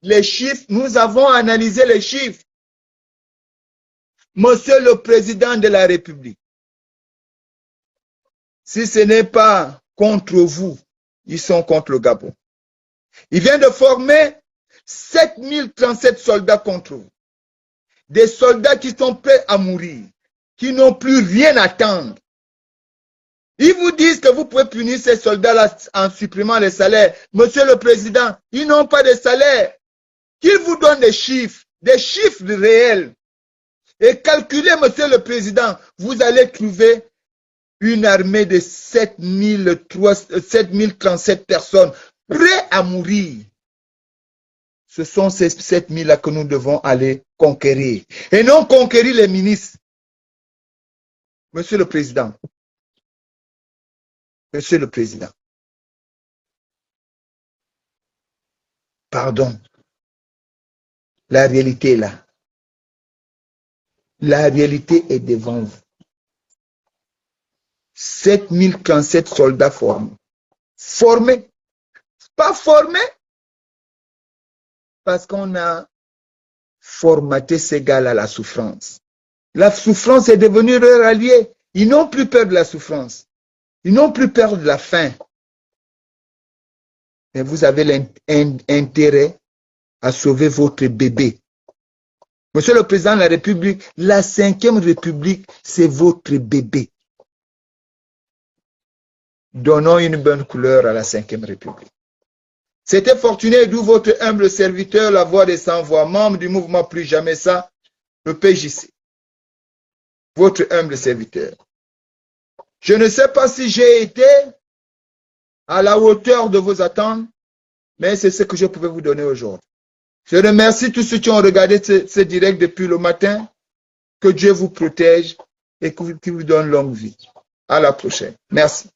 Les chiffres, nous avons analysé les chiffres. Monsieur le Président de la République, si ce n'est pas contre vous, ils sont contre le Gabon. Il vient de former 7037 soldats contre vous. Des soldats qui sont prêts à mourir, qui n'ont plus rien à attendre. Ils vous disent que vous pouvez punir ces soldats-là en supprimant les salaires. Monsieur le Président, ils n'ont pas de salaire. Qu'ils vous donnent des chiffres réels. Et calculez, Monsieur le Président, vous allez trouver une armée de 7037 personnes prêtes à mourir. Ce sont ces 7000-là que nous devons aller conquérir. Et non conquérir les ministres. Monsieur le Président, pardon, la réalité est là. La réalité est devant vous. 7037 soldats formés. Formés. Pas formés parce qu'on a formaté ces gars-là à la souffrance. La souffrance est devenue leur allié. Ils n'ont plus peur de la souffrance. Ils n'ont plus peur de la faim. Mais vous avez l'intérêt à sauver votre bébé. Monsieur le Président de la République, la 5e République, c'est votre bébé. Donnons une bonne couleur à la 5e République. C'était Fortuné, d'où votre humble serviteur, la voix des sans-voix, membre du mouvement Plus Jamais Ça, le PJC. Votre humble serviteur. Je ne sais pas si j'ai été à la hauteur de vos attentes, mais c'est ce que je pouvais vous donner aujourd'hui. Je remercie tous ceux qui ont regardé ce direct depuis le matin. Que Dieu vous protège et qu'il vous donne longue vie. À la prochaine. Merci.